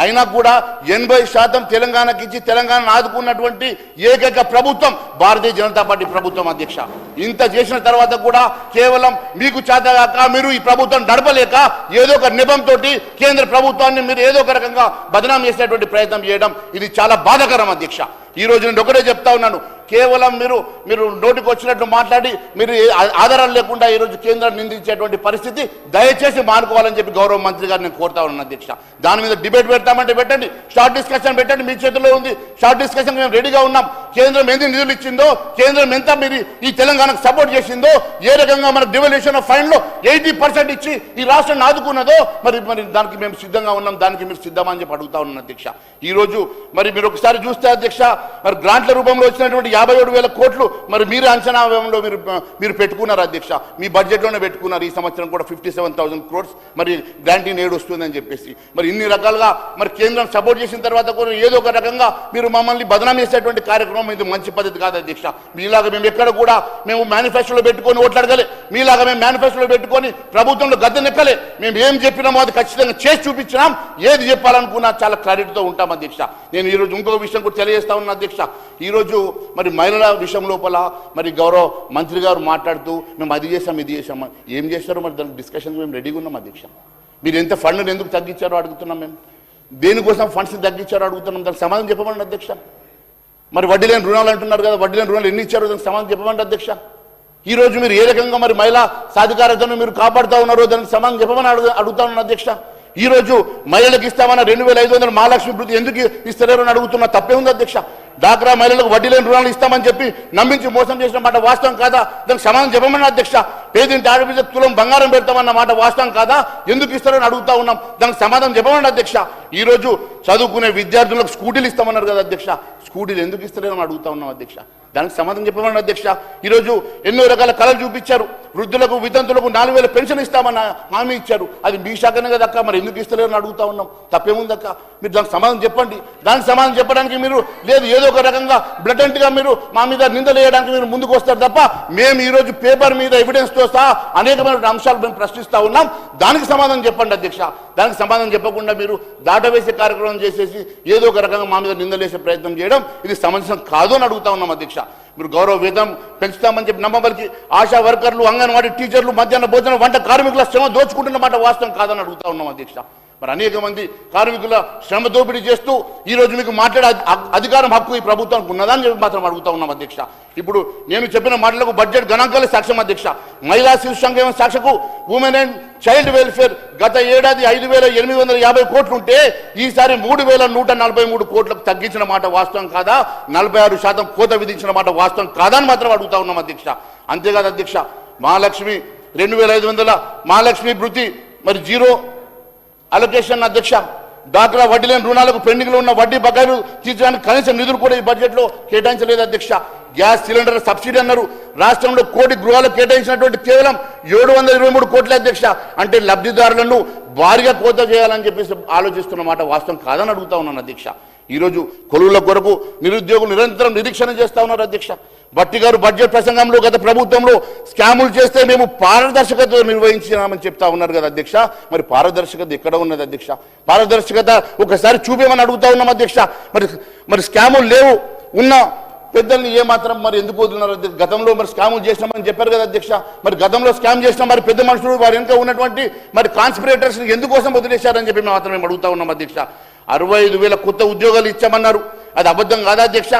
అయినా కూడా 80% తెలంగాణకి ఇచ్చి తెలంగాణను ఆదుకున్నటువంటి ఏకైక ప్రభుత్వం భారతీయ జనతా పార్టీ ప్రభుత్వం అధ్యక్ష. ఇంత చేసిన తర్వాత కూడా కేవలం మీకు చేతగాక మీరు ఈ ప్రభుత్వం నడపలేక ఏదో ఒక నిబంతో కేంద్ర ప్రభుత్వాన్ని మీరు ఏదో ఒక రకంగా బదనాం చేసేటువంటి ప్రయత్నం చేయడం ఇది చాలా బాధాకరం అధ్యక్ష. ఈ రోజు నేను ఒకటే చెప్తా ఉన్నాను, కేవలం మీరు నోటికి వచ్చినట్టు మాట్లాడి మీరు ఆధారాలు లేకుండా ఈరోజు కేంద్రాన్ని నిందించేటువంటి పరిస్థితి దయచేసి మానుకోవాలని చెప్పి గౌరవ మంత్రి గారు నేను కోరుతా ఉన్నాను అధ్యక్ష. దాని మీద డిబేట్ పెడతామంటే పెట్టండి, షార్ట్ డిస్కషన్ పెట్టండి, మీ చేతుల్లో ఉంది. షార్ట్ డిస్కషన్ మేము రెడీగా ఉన్నాం. కేంద్రం ఎన్ని నిధులు ఇచ్చిందో, కేంద్రం ఎంత మీరు ఈ తెలంగాణకు సపోర్ట్ చేసిందో, ఏ రకంగా మన డివల్యూషన్ ఆఫ్ ఫండ్ లో 80% ఇచ్చి ఈ రాష్ట్రాన్ని ఆదుకున్నదో మరి దానికి మేము సిద్ధంగా ఉన్నాం, దానికి మీరు సిద్ధమా అని చెప్పి అడుగుతా ఉన్నాను అధ్యక్ష. ఈ రోజు మరి మీరు ఒకసారి చూస్తే అధ్యక్ష, మరి గ్రాంట్ల రూపంలో వచ్చినటువంటి 57,000 కోట్లు మరి మీరు అంచనా వ్యయంలో మీరు పెట్టుకున్నారు అధ్యక్ష, మీ బడ్జెట్ లోనే పెట్టుకున్నారు. ఈ సంవత్సరం కూడా 57,000 crores మరి గ్రాంటింగ్ ఎయిడ్ వస్తుందని చెప్పేసి మరి ఇన్ని రకాలుగా మరి కేంద్రం సపోర్ట్ చేసిన తర్వాత కూడా ఏదో ఒక రకంగా మీరు మమ్మల్ని బదనాం చేసేటువంటి కార్యక్రమం ఇది మంచి పద్ధతి కాదు అధ్యక్ష. మీలాగా మేము ఎక్కడ కూడా మేము మేనిఫెస్టోలో పెట్టుకొని ఓట్లాడగలే, మీలాగా మేము మేనిఫెస్టోలో పెట్టుకొని ప్రభుత్వంలో గద్దెనెక్కలే. మేము ఏం చెప్పినామో అది ఖచ్చితంగా చేసి చూపించినాం, ఏది చెప్పాలనుకున్నా చాలా క్లారిటీతో ఉంటాం అధ్యక్ష. నేను ఈరోజు ఇంకొక విషయం కూడా తెలియజేస్తా ఉన్నా అధ్యక్ష. ఈరోజు మరి మహిళల విషయం లోపల మరి గౌరవ మంత్రి గారు మాట్లాడుతూ మేము అది చేసాం ఇది చేసాం, ఏం చేస్తారో మరి దానికి డిస్కషన్ మేము రెడీగా ఉన్నాం అధ్యక్ష. మీరు ఎంత ఫండ్ని ఎందుకు తగ్గించారో అడుగుతున్నాం, మేము దేనికోసం ఫండ్స్ తగ్గించారో అడుగుతున్నాం, దానికి సమాధానం చెప్పమండి అధ్యక్ష. మరి వడ్డీ లేని రుణాలు అంటున్నారు కదా, వడ్డీ లేని రుణాలు ఎన్ని ఇచ్చారో దానికి సమాధానం చెప్పమండి అధ్యక్ష. ఈ రోజు మీరు ఏ రకంగా మరి మహిళా సాధికారతను మీరు కాపాడుతూ ఉన్నారో దానికి సమాధానం చెప్పమని అడుగుతా ఉన్నాను అధ్యక్ష. ఈ రోజు మహిళలకు ఇస్తామన్న 2,500 మహాలక్ష్మి వృత్తి ఎందుకు ఇస్తలేరు అని అడుగుతున్నా, తప్పే ఉంది అధ్యక్ష. డాక్రా మహిళలకు వడ్డీ లేని రుణాలు ఇస్తామని చెప్పి నమ్మించి మోసం చేసిన మాట వాస్తవం కాదా, దానికి సమాధానం చెప్పమని అధ్యక్ష. పేదింటి ఆడపిల్ల తులం బంగారం పెడతామన్న మాట వాస్తవం కాదా, ఎందుకు ఇస్తారని అడుగుతా ఉన్నాం, దానికి సమాధానం చెప్పమని అధ్యక్ష. ఈ రోజు చదువుకునే విద్యార్థులకు స్కూటీలు ఇస్తామన్నారు కదా అధ్యక్ష, స్కూటీలు ఎందుకు ఇస్తారని అడుగుతా ఉన్నాం అధ్యక్ష, దానికి సమాధానం చెప్పమని అధ్యక్ష. ఈరోజు ఎన్నో రకాల కళలు చూపించారు, వృద్ధులకు వితంతులకు 4,000 పెన్షన్ ఇస్తామన్న హామీ ఇచ్చారు, అది మీ శాఖనే కదా అక్క, మరి ఎందుకు ఇస్తలేరని అడుగుతా ఉన్నాం, తప్పేముందక్క, మీరు దానికి సమాధానం చెప్పండి. దానికి సమాధానం చెప్పడానికి మీరు లేదు ఏదో ఒక రకంగా బ్లటెంట్గా మీరు మా మీద నిందలు వేయడానికి మీరు ముందుకు వస్తారు తప్ప, మేము ఈరోజు పేపర్ మీద ఎవిడెన్స్తో సహా అనేకమైన అంశాలు మేము ప్రశ్నిస్తూ ఉన్నాం, దానికి సమాధానం చెప్పండి అధ్యక్ష. దానికి సమాధానం చెప్పకుండా మీరు దాటవేసే కార్యక్రమం చేసేసి ఏదో ఒక రకంగా మా మీద నిందలేసే ప్రయత్నం చేయడం ఇది సమంజసం కాదు అని అడుగుతా ఉన్నాం అధ్యక్ష. మీరు గౌరవ వేతనం పెంచుతామని చెప్పి నమ్మబలికి ఆశా వర్కర్లు, అంగన్వాడీ టీచర్లు, మధ్యాహ్న భోజన వంట కార్మికుల శ్రమ దోచుకుంటున్న మాట వాస్తవం కాదని అడుగుతా ఉన్నాం అధ్యక్ష. మరి అనేక మంది కార్మికుల శ్రమ దోపిడీ చేస్తూ ఈరోజు మీకు మాట్లాడే అధికారం హక్కు ఈ ప్రభుత్వానికి ఉన్నదని చెప్పి మాత్రం అడుగుతా ఉన్నాం అధ్యక్ష. ఇప్పుడు నేను చెప్పిన మాటలకు బడ్జెట్ గణాంకాలే సాక్ష్యం అధ్యక్ష. మహిళా శిశు సంక్షేమ శాఖకు ఉమెన్ అండ్ చైల్డ్ వెల్ఫేర్ గత ఏడాది 5,850 కోట్లు ఉంటే ఈసారి 3,143 కోట్లకు తగ్గించిన మాట వాస్తవం కాదా, 46% కోత విధించిన మాట వాస్తవం కాదా అని మాత్రం అడుగుతా ఉన్నాం అధ్యక్ష. అంతేకాదు అధ్యక్ష, మహాలక్ష్మి 2,500 మహాలక్ష్మి వృత్తి మరి జీరో అలొకేషన్ అధ్యక్ష. డాక్రా వడ్డీ లేని రుణాలకు పెండింగ్ లో ఉన్న వడ్డీ బకాయిలు తీర్చడానికి కనీస నిధులు కూడా ఈ బడ్జెట్ లో కేటాయించలేదు అధ్యక్ష. గ్యాస్ సిలిండర్ సబ్సిడీ అన్నారు, రాష్ట్రంలో 1 కోటి గృహాలకు కేటాయించినటువంటి కేవలం 723 కోట్ల అధ్యక్ష. అంటే లబ్ధిదారులను భారీగా కోత చేయాలని చెప్పేసి ఆలోచిస్తున్న మాట వాస్తవం కాదని అడుగుతా ఉన్నాను అధ్యక్ష. ఈరోజు కొలువుల కొరకు నిరుద్యోగులు నిరంతరం నిరీక్షణ చేస్తా ఉన్నారు అధ్యక్ష. భట్టి గారు బడ్జెట్ ప్రసంగంలో గత ప్రభుత్వంలో స్కాములు చేస్తే మేము పారదర్శకత నిర్వహించినామని చెప్తా ఉన్నారు కదా అధ్యక్ష. మరి పారదర్శకత ఎక్కడ ఉన్నది అధ్యక్ష? పారదర్శకత ఒకసారి చూపేమని అడుగుతా ఉన్నాం అధ్యక్ష. మరి స్కాములు లేవు, ఉన్న పెద్దల్ని ఏమాత్రం మరి ఎందుకు వదులున్నారు? గతంలో మరి స్కాములు చేసినామని చెప్పారు కదా అధ్యక్ష. మరి గతంలో స్కామ్ చేసిన మరి పెద్ద మనుషులు వారి వెనుక ఉన్నటువంటి మరి కాన్స్పిరేటర్స్ ఎందుకోసం వదిలేశారని చెప్పి మాత్రం మేము అడుగుతా ఉన్నాం అధ్యక్ష. 65,000 కొత్త ఉద్యోగాలు ఇచ్చామన్నారు, అది అబద్ధం కాదా అధ్యక్ష?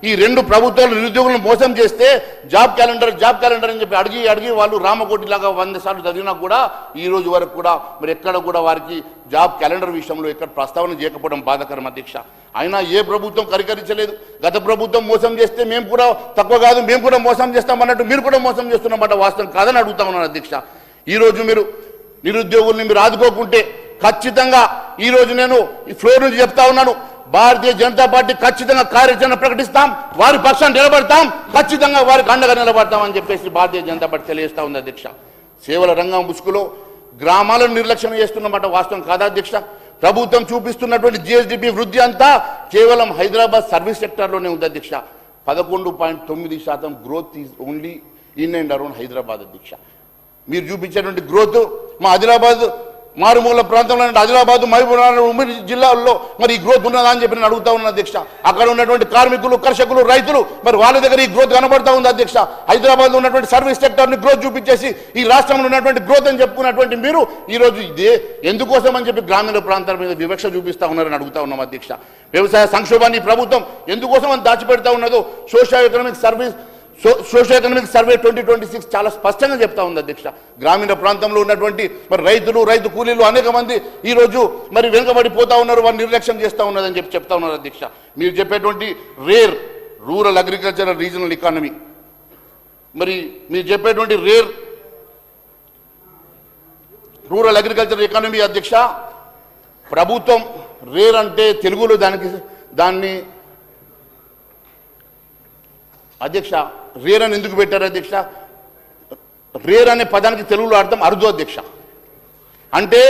ఈ 2 ప్రభుత్వాలు నిరుద్యోగులను మోసం చేస్తే జాబ్ క్యాలెండర్ అని చెప్పి అడిగి వాళ్ళు రామకోటిలాగా 100 సార్లు చదివినా కూడా ఈ రోజు వరకు కూడా మరి ఎక్కడ కూడా వారికి జాబ్ క్యాలెండర్ విషయంలో ఎక్కడ ప్రస్తావన చేయకపోవడం బాధాకరం అధ్యక్ష. అయినా ఏ ప్రభుత్వం కరికరించలేదు. గత ప్రభుత్వం మోసం చేస్తే మేము కూడా తక్కువ కాదు, మేము కూడా మోసం చేస్తాం అన్నట్టు మీరు కూడా మోసం చేస్తున్నమాట వాస్తవం కాదని అడుగుతా ఉన్నాను అధ్యక్ష. ఈరోజు మీరు నిరుద్యోగుల్ని మీరు ఆదుకోకుంటే ఖచ్చితంగా ఈరోజు నేను ఈ ఫ్లోర్ నుంచి చెప్తా ఉన్నాను, భారతీయ జనతా పార్టీ ఖచ్చితంగా కార్యాచరణ ప్రకటిస్తాం, వారి పక్షాన్ని నిలబడతాం, ఖచ్చితంగా వారికి అండగా నిలబడతాం అని చెప్పేసి భారతీయ జనతా పార్టీ తెలియజేస్తా ఉంది అధ్యక్ష. సేవల రంగం ముసుగులో గ్రామాలను నిర్లక్ష్యం చేస్తున్నమాట వాస్తవం కాదా అధ్యక్ష? ప్రభుత్వం చూపిస్తున్నటువంటి జిఎస్డిపి వృద్ధి అంతా కేవలం హైదరాబాద్ సర్వీస్ సెక్టార్లోనే ఉంది అధ్యక్ష. 11.9% growth is only in and around Hyderabad అధ్యక్ష. మీరు చూపించేటువంటి గ్రోత్ మా ఆదిలాబాద్ మారుమూల ప్రాంతంలో ఆదిలాబాద్, మహబూబ్నగర్, ఉమ్మడి జిల్లాల్లో మరి ఈ గ్రోత్ ఉన్నదా అని చెప్పి నేను అడుగుతా ఉన్నా అధ్యక్ష. అక్కడ ఉన్నటువంటి కార్మికులు, కర్షకులు, రైతులు మరి వాళ్ళ దగ్గర ఈ గ్రోత్ కనబడతా ఉంది అధ్యక్ష. హైదరాబాద్లో ఉన్నటువంటి సర్వీస్ సెక్టర్ని గ్రోత్ చూపించేసి ఈ రాష్ట్రంలో ఉన్నటువంటి గ్రోత్ అని చెప్పుకున్నటువంటి మీరు ఈరోజు ఇదే ఎందుకోసం అని చెప్పి గ్రామీణ ప్రాంతాల మీద వివక్ష చూపిస్తా ఉన్నారని అడుగుతా ఉన్నాం అధ్యక్ష. వ్యవసాయ సంక్షోభాన్ని ప్రభుత్వం ఎందుకోసం అని దాచిపెడతా ఉన్నదో సోషియో ఎకనామిక్ సర్వే 2026 చాలా స్పష్టంగా చెప్తా ఉంది అధ్యక్ష. గ్రామీణ ప్రాంతంలో ఉన్నటువంటి మరి రైతులు, రైతు కూలీలు అనేక మంది ఈ రోజు మరి వెనుకబడిపోతా ఉన్నారు, వారు నిర్లక్ష్యం చేస్తూ ఉన్నదని చెప్తా ఉన్నారు అధ్యక్ష. మీరు చెప్పేటువంటి రూరల్ అగ్రికల్చరల్ రీజనల్ ఎకానమీ, మరి మీరు చెప్పేటువంటి రూరల్ అగ్రికల్చర్ ఎకానమీ అధ్యక్ష, ప్రభుత్వం రేర్ అంటే తెలుగులో దాన్ని అధ్యక్ష రేర్ అని ఎందుకు పెట్టారు అధ్యక్ష? రేర్ అనే పదానికి తెలుగులో అర్థం అరుదు అధ్యక్ష. అంటే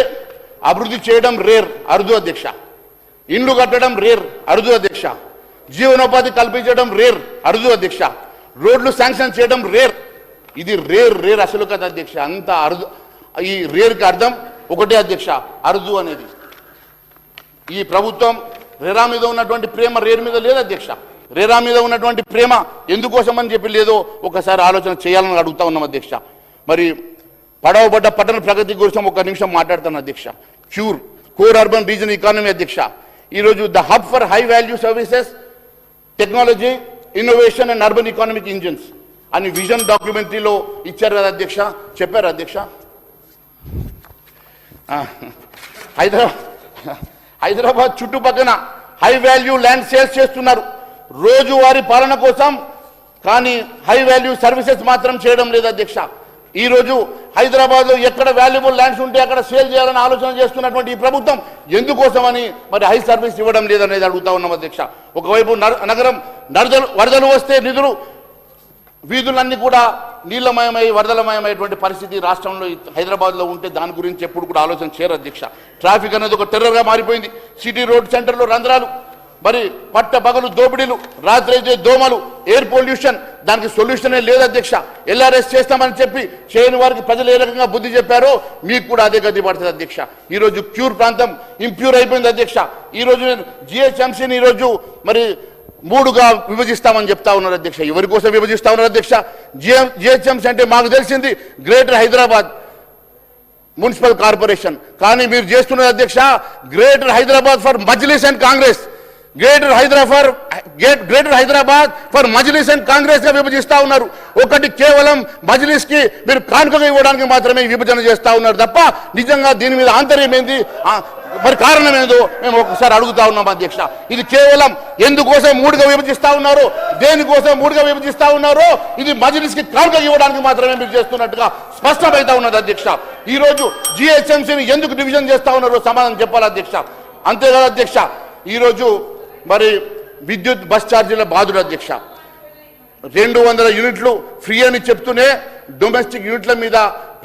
అభివృద్ధి చేయడం రేర్, అరుదు అధ్యక్ష. ఇండ్లు కట్టడం రేర్, అరుదు అధ్యక్ష. జీవనోపాధి కల్పించడం రేర్, అరుదు అధ్యక్ష. రోడ్లు శాంక్షన్ చేయడం రేర్. ఇది రేర్ అసలు కదా అధ్యక్ష. అంత అరుదు. ఈ రేర్కి అర్థం ఒకటే అధ్యక్ష, అరుదు అనేది. ఈ ప్రభుత్వం రేరా మీద ఉన్నటువంటి ప్రేమ రేర్ మీద లేదు అధ్యక్ష. రేరా మీద ఉన్నటువంటి ప్రేమ ఎందుకోసం అని చెప్పి లేదో ఒకసారి ఆలోచన చేయాలని అడుగుతా ఉన్నాం అధ్యక్ష. మరి పడవబడ్డ పట్టణ ప్రగతి కోసం ఒక నిమిషం మాట్లాడుతాను అధ్యక్ష. కోర్ అర్బన్ రీజన్ ఎకానమీ అధ్యక్ష, ఈరోజు the hub for high value services, technology, innovation and urban economic engines అని విజన్ డాక్యుమెంటరీలో ఇచ్చారు కదా అధ్యక్ష, చెప్పారు అధ్యక్ష. హైదరాబాద్ చుట్టుపక్కల హై వాల్యూ ల్యాండ్ సేల్స్ చేస్తున్నారు రోజువారీ పాలన కోసం, కానీ హై వాల్యూ సర్వీసెస్ మాత్రం చేయడం లేదు అధ్యక్ష. ఈరోజు హైదరాబాద్లో ఎక్కడ వాల్యుబుల్ ల్యాండ్స్ ఉంటే అక్కడ సేల్ చేయాలని ఆలోచన చేస్తున్నటువంటి ఈ ప్రభుత్వం ఎందుకోసమని మరి హై సర్వీస్ ఇవ్వడం లేదనేది అడుగుతా ఉన్నాం అధ్యక్ష. ఒకవైపు నగరం వరదలు వస్తే వీధులన్నీ కూడా నీళ్లమయమై వరదలమయమైనటువంటి పరిస్థితి రాష్ట్రంలో హైదరాబాద్లో ఉంటే దాని గురించి ఎప్పుడు కూడా ఆలోచన చేయరు అధ్యక్ష. ట్రాఫిక్ అనేది ఒక టెర్రర్గా మారిపోయింది. సిటీ రోడ్ సెంటర్లో రంధ్రాలు, మరి పట్ట పగలు దోపిడీలు, రాత్రి అయితే దోమలు, ఎయిర్ పొల్యూషన్, దానికి సొల్యూషనే లేదు అధ్యక్ష. ఎల్ఆర్ఎస్ చేస్తామని చెప్పి చేయని వారికి ప్రజలు ఏ రకంగా బుద్ధి చెప్పారో మీకు కూడా అదే గతి పడుతుంది అధ్యక్ష. ఈరోజు క్యూర్ ప్రాంతం ఇంప్యూర్ అయిపోయింది అధ్యక్ష. ఈరోజు జిహెచ్ఎంసీని ఈరోజు మరి 3గా విభజిస్తామని చెప్తా ఉన్నారు అధ్యక్ష. ఎవరి కోసం విభజిస్తా ఉన్నారు అధ్యక్ష? జిహెచ్ఎంసీ అంటే మాకు తెలిసింది గ్రేటర్ హైదరాబాద్ మున్సిపల్ కార్పొరేషన్, కానీ మీరు చేస్తున్నది అధ్యక్ష greater Hyderabad for Majlis and Congress, greater Hyderabad for Majlis and Congress గా విభజిస్తా ఉన్నారు. ఒకటి కేవలం మజ్లిస్ కి మీరు కానుకగా ఇవ్వడానికి మాత్రమే విభజన చేస్తా ఉన్నారు తప్ప నిజంగా దీని మీద ఆంతర్యం ఏంది, మరి కారణం ఏందో మేము ఒకసారి అడుగుతా ఉన్నాం అధ్యక్ష. ఇది కేవలం ఎందుకోసం 3గా విభజిస్తా ఉన్నారో, దేనికోసం 3గా విభజిస్తా ఉన్నారో, ఇది మజ్లిస్ కి కానుకగా ఇవ్వడానికి మాత్రమే మీరు చేస్తున్నట్టుగా స్పష్టమైతా ఉన్నది అధ్యక్ష. ఈ రోజు జిహెచ్ఎంసీని ఎందుకు డివిజన్ చేస్తా ఉన్నారో సమాధానం చెప్పాలి అధ్యక్ష. అంతేకాదు అధ్యక్ష, ఈరోజు మరి విద్యుత్ బస్ ఛార్జీల బాధుడు అధ్యక్ష. 200 యూనిట్లు ఫ్రీ అని చెప్తూనే డొమెస్టిక్ యూనిట్ల మీద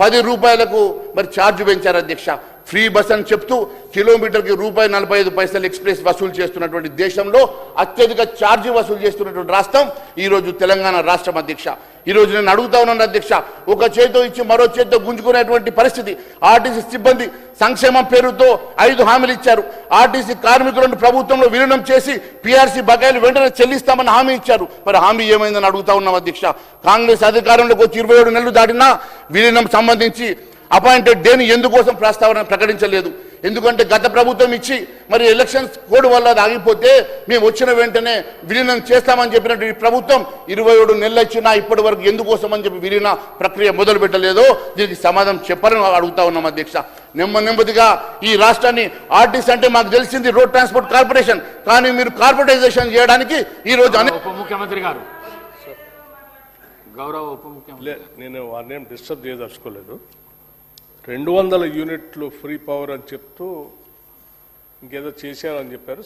10 రూపాయలకు మరి ఛార్జ్ పెంచారు అధ్యక్ష. ఫ్రీ బస్ అని చెప్తూ కిలోమీటర్కి ₹1.45 ఎక్స్ప్రెస్ వసూలు చేస్తున్నటువంటి దేశంలో అత్యధిక ఛార్జీ వసూలు చేస్తున్నటువంటి రాష్ట్రం ఈరోజు తెలంగాణ రాష్ట్రం అధ్యక్ష. ఈరోజు నేను అడుగుతా ఉన్నాను అధ్యక్ష, ఒక చేతితో ఇచ్చి మరో చేతితో గుంజుకునేటువంటి పరిస్థితి. ఆర్టీసీ సిబ్బంది సంక్షేమం పేరుతో 5 హామీలు ఇచ్చారు. ఆర్టీసీ కార్మికులను ప్రభుత్వంలో విలీనం చేసి పీఆర్సీ బకాయిలు వెంటనే చెల్లిస్తామని హామీ ఇచ్చారు. మరి హామీ ఏమైందని అడుగుతా ఉన్నాం అధ్యక్ష. కాంగ్రెస్ అధికారంలోకి వచ్చి 27 నెలలు దాటినా విలీనం సంబంధించి అపాయింటెడ్ డేని ఎందుకోసం ప్రస్తావన ప్రకటించలేదు? ఎందుకంటే గత ప్రభుత్వం ఇచ్చి మరి ఎలక్షన్స్ కోడ్ వల్ల అది ఆగిపోతే మేము వచ్చిన వెంటనే విలీనం చేస్తామని చెప్పినటువంటి ప్రభుత్వం 27 నెలలు ఇచ్చినా ఇప్పటి వరకు ఎందుకోసం అని చెప్పి విలీన ప్రక్రియ మొదలు పెట్టలేదో దీనికి సమాధానం చెప్పాలని అడుగుతా ఉన్నాం అధ్యక్ష. నెమ్మదిగా ఈ రాష్ట్రాన్ని ఆర్టీసీ అంటే మాకు తెలిసింది రోడ్ ట్రాన్స్పోర్ట్ కార్పొరేషన్, కానీ మీరు కార్పొరేటైజేషన్ చేయడానికి ఈ రోజు ఉప ముఖ్యమంత్రి గారు, గౌరవ ఉప ముఖ్యమంత్రి, నేను వారిని డిస్టర్బ్ చేయదలుచుకోలేదు. 200 యూనిట్లు ఫ్రీ పవర్ అని చెప్తూ ఇంకేదో చేశారని చెప్పారు.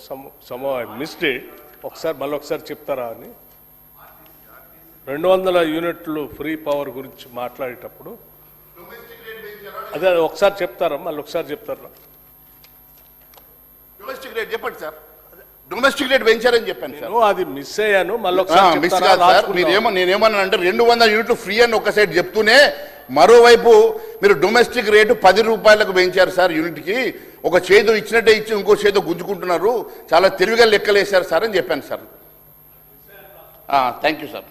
Some I missed it. మళ్ళీ ఒకసారి చెప్తారా అని. 200 యూనిట్లు ఫ్రీ పవర్ గురించి మాట్లాడేటప్పుడు అదే ఒకసారి చెప్తారా, మళ్ళీ ఒకసారి చెప్తారా? డొమెస్టిక్ రేట్ చెప్పండి సార్. డొమెస్టిక్ రేట్ పెంచారని చెప్పాను సార్. అది మిస్ అయ్యాను, మళ్ళీ ఒకసారి మిస్ కాదు సార్. నేనేమన్నా అంటే 200 యూనిట్లు ఫ్రీ అని ఒక సైడ్ చెప్తూనే మరోవైపు మీరు డొమెస్టిక్ రేటు 10 రూపాయలకు పెంచారు సార్ యూనిట్కి. ఒక చేదు ఇచ్చినట్టే ఇచ్చి ఇంకో చేదు గుంజుకుంటున్నారు. చాలా తెలివిగా లెక్కలేశారు సార్ అని చెప్పాను సార్. Thank you sir.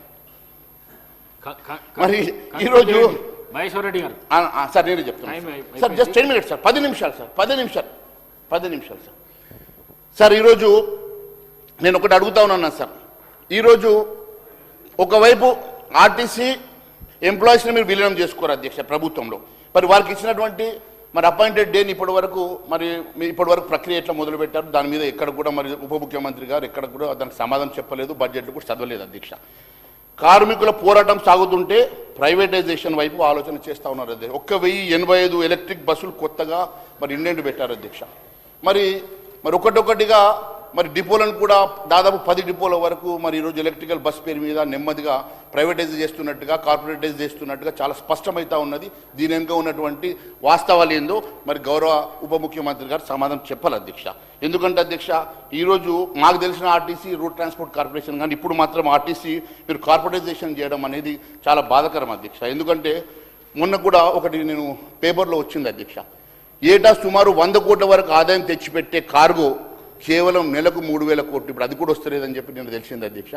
మరి ఈరోజు మహేశ్వర్ రెడ్డి గారు సార్ నేనే చెప్తాను సార్. జస్ట్ 10 మినిట్స్ సార్, 10 నిమిషాలు సార్, 10 నిమిషాలు సార్. సార్ ఈరోజు నేను ఒకటి అడుగుతా ఉన్నాను సార్. ఈరోజు ఒకవైపు ఆర్టీసీ ఎంప్లాయీస్ని మీరు విలీనం చేసుకోరు అధ్యక్ష ప్రభుత్వంలో. మరి వారికి ఇచ్చినటువంటి మరి అపాయింటెడ్ డేని ఇప్పటివరకు ప్రక్రియ ఎట్లా మొదలుపెట్టారు, దాని మీద ఎక్కడ కూడా మరి ఉప ముఖ్యమంత్రి గారు ఎక్కడ కూడా దానికి సమాధానం చెప్పలేదు, బడ్జెట్లు కూడా చదవలేదు అధ్యక్ష. కార్మికుల పోరాటం సాగుతుంటే ప్రైవేటైజేషన్ వైపు ఆలోచన చేస్తూ ఉన్నారు అధ్యక్ష. 1085 ఎలక్ట్రిక్ బస్సులు కొత్తగా మరి ఇండెంట్ పెట్టారు అధ్యక్ష. మరి ఒకటొకటిగా మరి డిపోలను కూడా దాదాపు 10 డిపోల వరకు మరి ఈరోజు ఎలక్ట్రికల్ బస్ పేరు మీద నెమ్మదిగా ప్రైవేటైజ్ చేస్తున్నట్టుగా, కార్పొరేటైజ్ చేస్తున్నట్టుగా చాలా స్పష్టమవుతా ఉన్నది. దీని వెనుక ఉన్నటువంటి వాస్తవాలు ఏందో మరి గౌరవ ఉప ముఖ్యమంత్రి గారు సమాధానం చెప్పాలి అధ్యక్ష. ఎందుకంటే అధ్యక్ష, ఈరోజు మాకు తెలిసిన ఆర్టీసీ రూట్ ట్రాన్స్పోర్ట్ కార్పొరేషన్ కానీ ఇప్పుడు మాత్రం ఆర్టీసీ మీరు కార్పొరేటైజేషన్ చేయడం అనేది చాలా బాధాకరం అధ్యక్ష. ఎందుకంటే మొన్న కూడా ఒకటి నేను పేపర్లో వచ్చింది అధ్యక్ష, ఏటా సుమారు 100 కోట్ల వరకు ఆదాయం తెచ్చిపెట్టే కార్గో కేవలం నెలకు 3,000 కోట్లు, ఇప్పుడు అది కూడా వస్తలేదని చెప్పి నేను తెలిసింది అధ్యక్ష.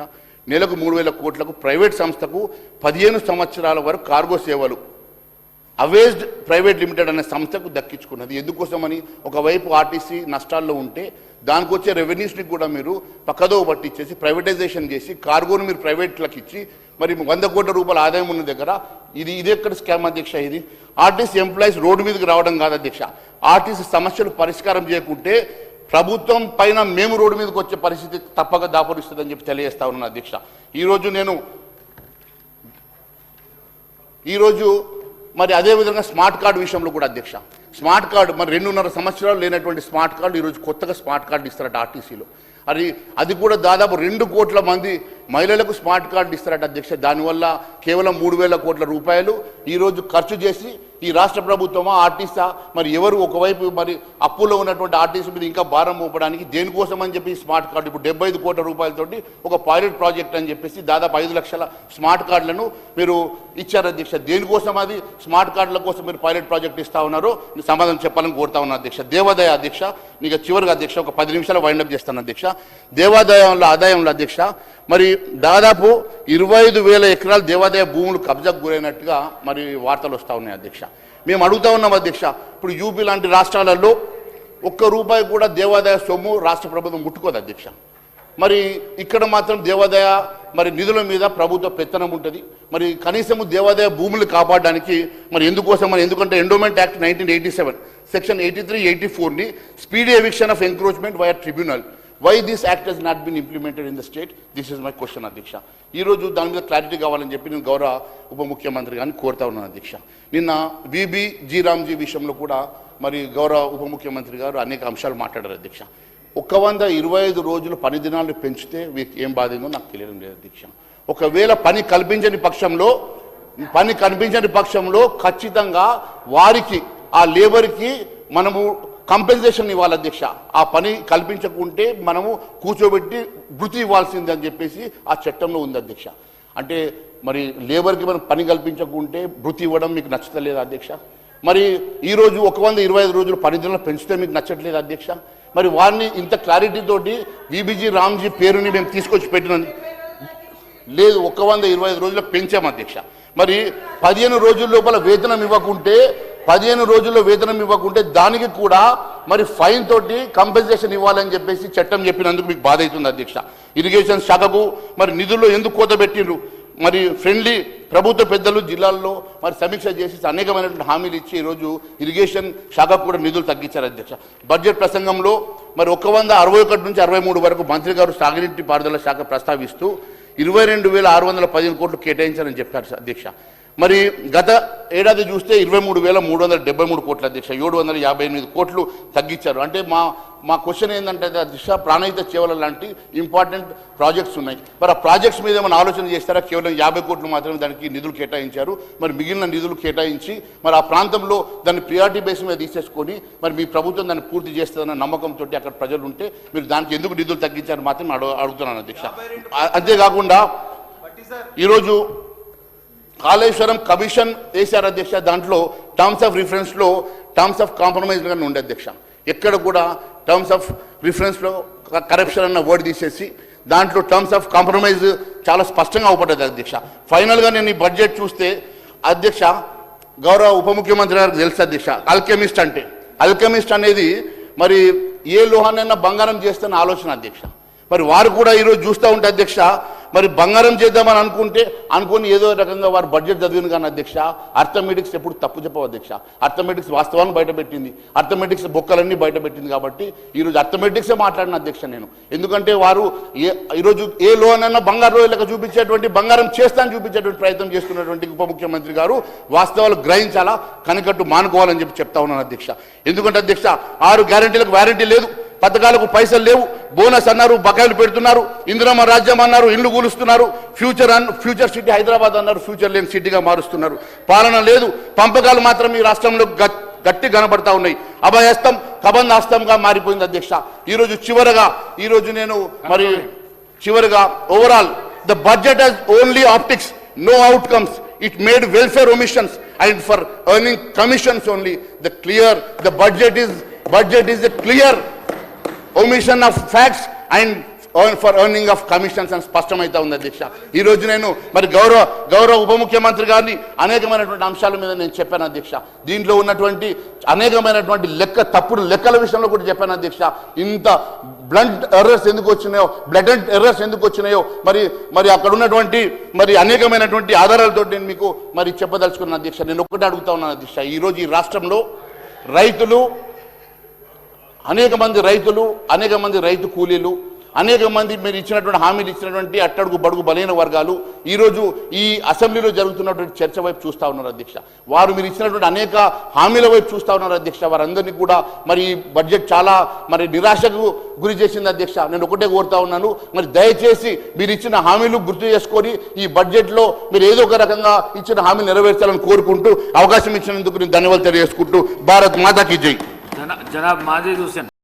నెలకు 3,000 కోట్లకు ప్రైవేట్ సంస్థకు 15 సంవత్సరాల వరకు కార్గో సేవలు అవేజ్డ్ ప్రైవేట్ లిమిటెడ్ అనే సంస్థకు దక్కించుకున్నది. ఎందుకోసమని ఒకవైపు ఆర్టీసీ నష్టాల్లో ఉంటే దానికి వచ్చే రెవెన్యూస్ని కూడా మీరు పక్కదో పట్టించేసి ప్రైవేటైజేషన్ చేసి కార్గోను మీరు ప్రైవేట్లకు ఇచ్చి మరి 100 కోట్ల రూపాయల ఆదాయం ఉన్న దగ్గర ఇది ఎక్కడ స్కామ్ అధ్యక్ష? ఇది ఆర్టీసీ ఎంప్లాయీస్ రోడ్డు మీదకి రావడం కాదు అధ్యక్ష. ఆర్టీసీ సమస్యలు పరిష్కారం చేయకుంటే ప్రభుత్వం పైన మేము రోడ్డు మీదకి వచ్చే పరిస్థితి తప్పక దాపురిస్తుందని చెప్పి తెలియజేస్తా ఉన్నాను అధ్యక్ష. ఈరోజు మరి అదేవిధంగా స్మార్ట్ కార్డు విషయంలో కూడా అధ్యక్ష, స్మార్ట్ కార్డు మరి 2.5 సంవత్సరాలు లేనటువంటి స్మార్ట్ కార్డు ఈరోజు కొత్తగా స్మార్ట్ కార్డు ఇస్తారట ఆర్టీసీలో. అది కూడా దాదాపు 2 కోట్ల మంది మహిళలకు స్మార్ట్ కార్డు ఇస్తారట అధ్యక్ష. దానివల్ల కేవలం 3,000 కోట్ల రూపాయలు ఈరోజు ఖర్చు చేసి ఈ రాష్ట్ర ప్రభుత్వమా ఆర్టీసా మరి ఎవరు ఒకవైపు మరి అప్పులో ఉన్నటువంటి ఆర్టీసీ మీద ఇంకా భారం మోపడానికి దేనికోసం అని చెప్పి స్మార్ట్ కార్డు ఇప్పుడు 75 కోట్ల రూపాయలతోటి ఒక పైలట్ ప్రాజెక్ట్ అని చెప్పేసి దాదాపు 5 లక్షల స్మార్ట్ కార్డులను మీరు ఇచ్చారు అధ్యక్ష. దేనికోసం అది స్మార్ట్ కార్డుల కోసం మీరు పైలట్ ప్రాజెక్ట్ ఇస్తా ఉన్నారో సమాధానం చెప్పాలని కోరుతా ఉన్నా అధ్యక్ష. దేవాదాయ అధ్యక్ష, నీకు చివరిగా అధ్యక్ష ఒక 10 నిమిషాలు వైండప్ చేస్తాను అధ్యక్ష. ఆదాయంలో అధ్యక్ష మరి దాదాపు 25,000 ఎకరాలు దేవాదాయ భూములు కబ్జాకు గురైనట్టుగా మరి వార్తలు వస్తూ ఉన్నాయి అధ్యక్ష. మేము అడుగుతా ఉన్నాం అధ్యక్ష, ఇప్పుడు యూపీ లాంటి రాష్ట్రాలలో ₹1 కూడా దేవాదాయ సొమ్ము రాష్ట్ర ప్రభుత్వం ముట్టుకోదు అధ్యక్ష. మరి ఇక్కడ మాత్రం దేవాదాయ మరి నిధుల మీద ప్రభుత్వ పెత్తనం ఉంటుంది. మరి కనీసము దేవాదాయ భూములు కాపాడడానికి మరి ఎందుకంటే ఎండోమెంట్ యాక్ట్ 1987 సెక్షన్ 83, 84ని speedy eviction of encroachment via tribunal. Why this act has not been implemented in the state? This is my question అధ్యక్ష. ఈరోజు దాని మీద క్లారిటీ కావాలని చెప్పి నేను గౌరవ ఉప ముఖ్యమంత్రి గారిని కోరుతా ఉన్నాను అధ్యక్ష. నిన్న జీ రామ్జీ విషయంలో కూడా మరి గౌరవ ఉప ముఖ్యమంత్రి గారు అనేక అంశాలు మాట్లాడారు అధ్యక్ష. 125 రోజులు పని దినాలు పెంచితే వీరికి ఏం బాధేందో నాకు తెలియడం లేదు అధ్యక్ష. ఒకవేళ పని కల్పించని పక్షంలో ఖచ్చితంగా వారికి ఆ లేబర్కి మనము కంపెన్సేషన్ ఇవ్వాలి అధ్యక్ష. ఆ పని కల్పించకుంటే మనము కూర్చోబెట్టి భృతి ఇవ్వాల్సింది అని చెప్పేసి ఆ చట్టంలో ఉంది అధ్యక్ష. అంటే మరి లేబర్కి మనం పని కల్పించకుంటే భృతి ఇవ్వడం మీకు నచ్చట్లేదు అధ్యక్ష. మరి ఈరోజు 125 రోజులు పని దినాలు పెంచితే మీకు నచ్చట్లేదు అధ్యక్ష. మరి వారిని ఇంత క్లారిటీ తోటి జీ రామ్జీ పేరుని మేము తీసుకొచ్చి పెట్టిన లేదు, 125 రోజులకు పెంచాం అధ్యక్ష. మరి 15 రోజుల లోపల వేతనం ఇవ్వకుంటే దానికి కూడా మరి ఫైన్ తోటి కంపెన్సేషన్ ఇవ్వాలని చెప్పేసి చట్టం చెప్పినందుకు మీకు బాధ అవుతుంది అధ్యక్ష. ఇరిగేషన్ శాఖకు మరి నిధుల్లో ఎందుకు కోత పెట్టిండ్రు? మరి ఫ్రెండ్లీ ప్రభుత్వ పెద్దలు జిల్లాల్లో మరి సమీక్ష చేసి అనేకమైనటువంటి హామీలు ఇచ్చి ఈరోజు ఇరిగేషన్ శాఖకు కూడా నిధులు తగ్గించారు అధ్యక్ష. బడ్జెట్ ప్రసంగంలో మరి 161 నుంచి 63 వరకు మంత్రి గారు సాగునీటి పారుదల శాఖ ప్రస్తావిస్తూ 22,615 కోట్లు కేటాయించారని చెప్పారు అధ్యక్ష. మరి గత ఏడాది చూస్తే 23,373 కోట్ల అధ్యక్ష, 758 కోట్లు తగ్గించారు. అంటే మా క్వశ్చన్ ఏంటంటే అధ్యక్ష, ప్రాణహిత చేవల లాంటి ఇంపార్టెంట్ ప్రాజెక్ట్స్ ఉన్నాయి. మరి ఆ ప్రాజెక్ట్స్ మీద ఏమైనా ఆలోచన చేస్తారా? కేవలం 50 కోట్లు మాత్రమే దానికి నిధులు కేటాయించారు. మరి మిగిలిన నిధులు కేటాయించి మరి ఆ ప్రాంతంలో దాన్ని ప్రియారిటీ బేస్ మీద తీసేసుకొని మరి మీ ప్రభుత్వం దాన్ని పూర్తి చేస్తుందన్న నమ్మకంతో అక్కడ ప్రజలు ఉంటే మీరు దానికి ఎందుకు నిధులు తగ్గించారు మాత్రం అడుగుతున్నాను అధ్యక్ష. అంతేకాకుండా ఈరోజు కాళేశ్వరం కమిషన్ వేశారు అధ్యక్ష. దాంట్లో టర్మ్స్ ఆఫ్ రిఫరెన్స్లో టర్మ్స్ ఆఫ్ కాంప్రమైజ్గా ఉండే అధ్యక్ష. ఎక్కడ కూడా టర్మ్స్ ఆఫ్ రిఫరెన్స్లో కరప్షన్ అన్న వర్డ్ తీసేసి దాంట్లో టర్మ్స్ ఆఫ్ కాంప్రమైజ్ చాలా స్పష్టంగా అవపడ్డది అధ్యక్ష. ఫైనల్గా నేను ఈ బడ్జెట్ చూస్తే అధ్యక్ష, గౌరవ ఉప ముఖ్యమంత్రి గారికి తెలుసు అధ్యక్ష, అల్కెమిస్ట్ అనేది మరి ఏ లోహాన్నైనా బంగారం చేస్తున్న ఆలోచన అధ్యక్ష. మరి వారు కూడా ఈరోజు చూస్తూ ఉంటే అధ్యక్ష, మరి బంగారం చేద్దామని అనుకుని ఏదో రకంగా వారు బడ్జెట్ చదివిన కానీ అధ్యక్ష, అర్థమెటిక్స్ ఎప్పుడు తప్పు చెప్పవు అధ్యక్ష. అర్థమెటిక్స్ వాస్తవాన్ని బయటపెట్టింది, అర్థమెటిక్స్ బొక్కలన్నీ బయటపెట్టింది. కాబట్టి ఈరోజు అర్థమెటిక్సే మాట్లాడిన అధ్యక్ష నేను. ఎందుకంటే వారు ఈరోజు ఏ లోన్ అన్నా బంగారు రోజులకు చూపించేటువంటి, బంగారం చేస్తానని చూపించేటువంటి ప్రయత్నం చేస్తున్నటువంటి ఉప ముఖ్యమంత్రి గారు వాస్తవాలు గ్రహించాలా, కనికట్టు మానుకోవాలని చెప్తా ఉన్నాను అధ్యక్ష. ఎందుకంటే అధ్యక్ష 6 గ్యారెంటీలకు వారంటీ లేదు, పథకాలకు పైసలు లేవు, బోనస్ అన్నారు, బకాయిలు పెడుతున్నారు, ఇందిరమ్మ రాజ్యం అన్నారు, ఇల్లు కూలుస్తున్నారు, ఫ్యూచర్ సిటీ హైదరాబాద్ అన్నారు, ఫ్యూచర్ లేని సిటీగా మారుస్తున్నారు. పాలన లేదు, పంపకాలు మాత్రం ఈ రాష్ట్రంలో గట్టి కనబడతా ఉన్నాయి. అభయహస్తం కబంధాస్తంగా మారిపోయింది అధ్యక్ష. ఈరోజు నేను చివరిగా overall the budget has only optics, no outcomes. It made welfare omissions and for earning commissions only. The budget is a clear omission of facts and for earning of commissions and స్పష్టమైతే ఉంది అధ్యక్ష. ఈ రోజు నేను గౌరవ ఉప ముఖ్యమంత్రి గారిని అనేకమైనటువంటి అంశాల మీద నేను చెప్పాను అధ్యక్ష. దీంట్లో ఉన్నటువంటి అనేకమైనటువంటి తప్పుడు లెక్కల విషయంలో కూడా చెప్పాను అధ్యక్ష. ఇంత బ్లంట్ ఎర్రర్స్ ఎందుకు వచ్చినాయో మరి అక్కడ ఉన్నటువంటి అనేకమైనటువంటి ఆధారాలతో నేను మీకు చెప్పదలుచుకున్నాను అధ్యక్ష. నేను ఒక్కటే అడుగుతా ఉన్నాను అధ్యక్ష, ఈరోజు ఈ రాష్ట్రంలో అనేక మంది రైతు కూలీలు, అనేక మంది మీరు ఇచ్చినటువంటి హామీలు ఇచ్చినటువంటి అట్టడుగు బడుగు బలైన వర్గాలు ఈరోజు ఈ అసెంబ్లీలో జరుగుతున్నటువంటి చర్చ వైపు చూస్తూ ఉన్నారు అధ్యక్ష. వారు మీరు ఇచ్చినటువంటి అనేక హామీల వైపు చూస్తూ ఉన్నారు అధ్యక్ష. వారందరినీ కూడా ఈ బడ్జెట్ చాలా నిరాశకు గురి చేసింది అధ్యక్ష. నేను ఒకటే కోరుతా ఉన్నాను, దయచేసి మీరు ఇచ్చిన హామీలు గుర్తు చేసుకొని ఈ బడ్జెట్లో మీరు ఏదో ఒక రకంగా ఇచ్చిన హామీలు నెరవేర్చాలని కోరుకుంటూ అవకాశం ఇచ్చినందుకు నేను ధన్యవాదాలు తెలియజేసుకుంటూ భారత్ మాతాకి జై. జనాబ్ మాజీ హుస్సేన్.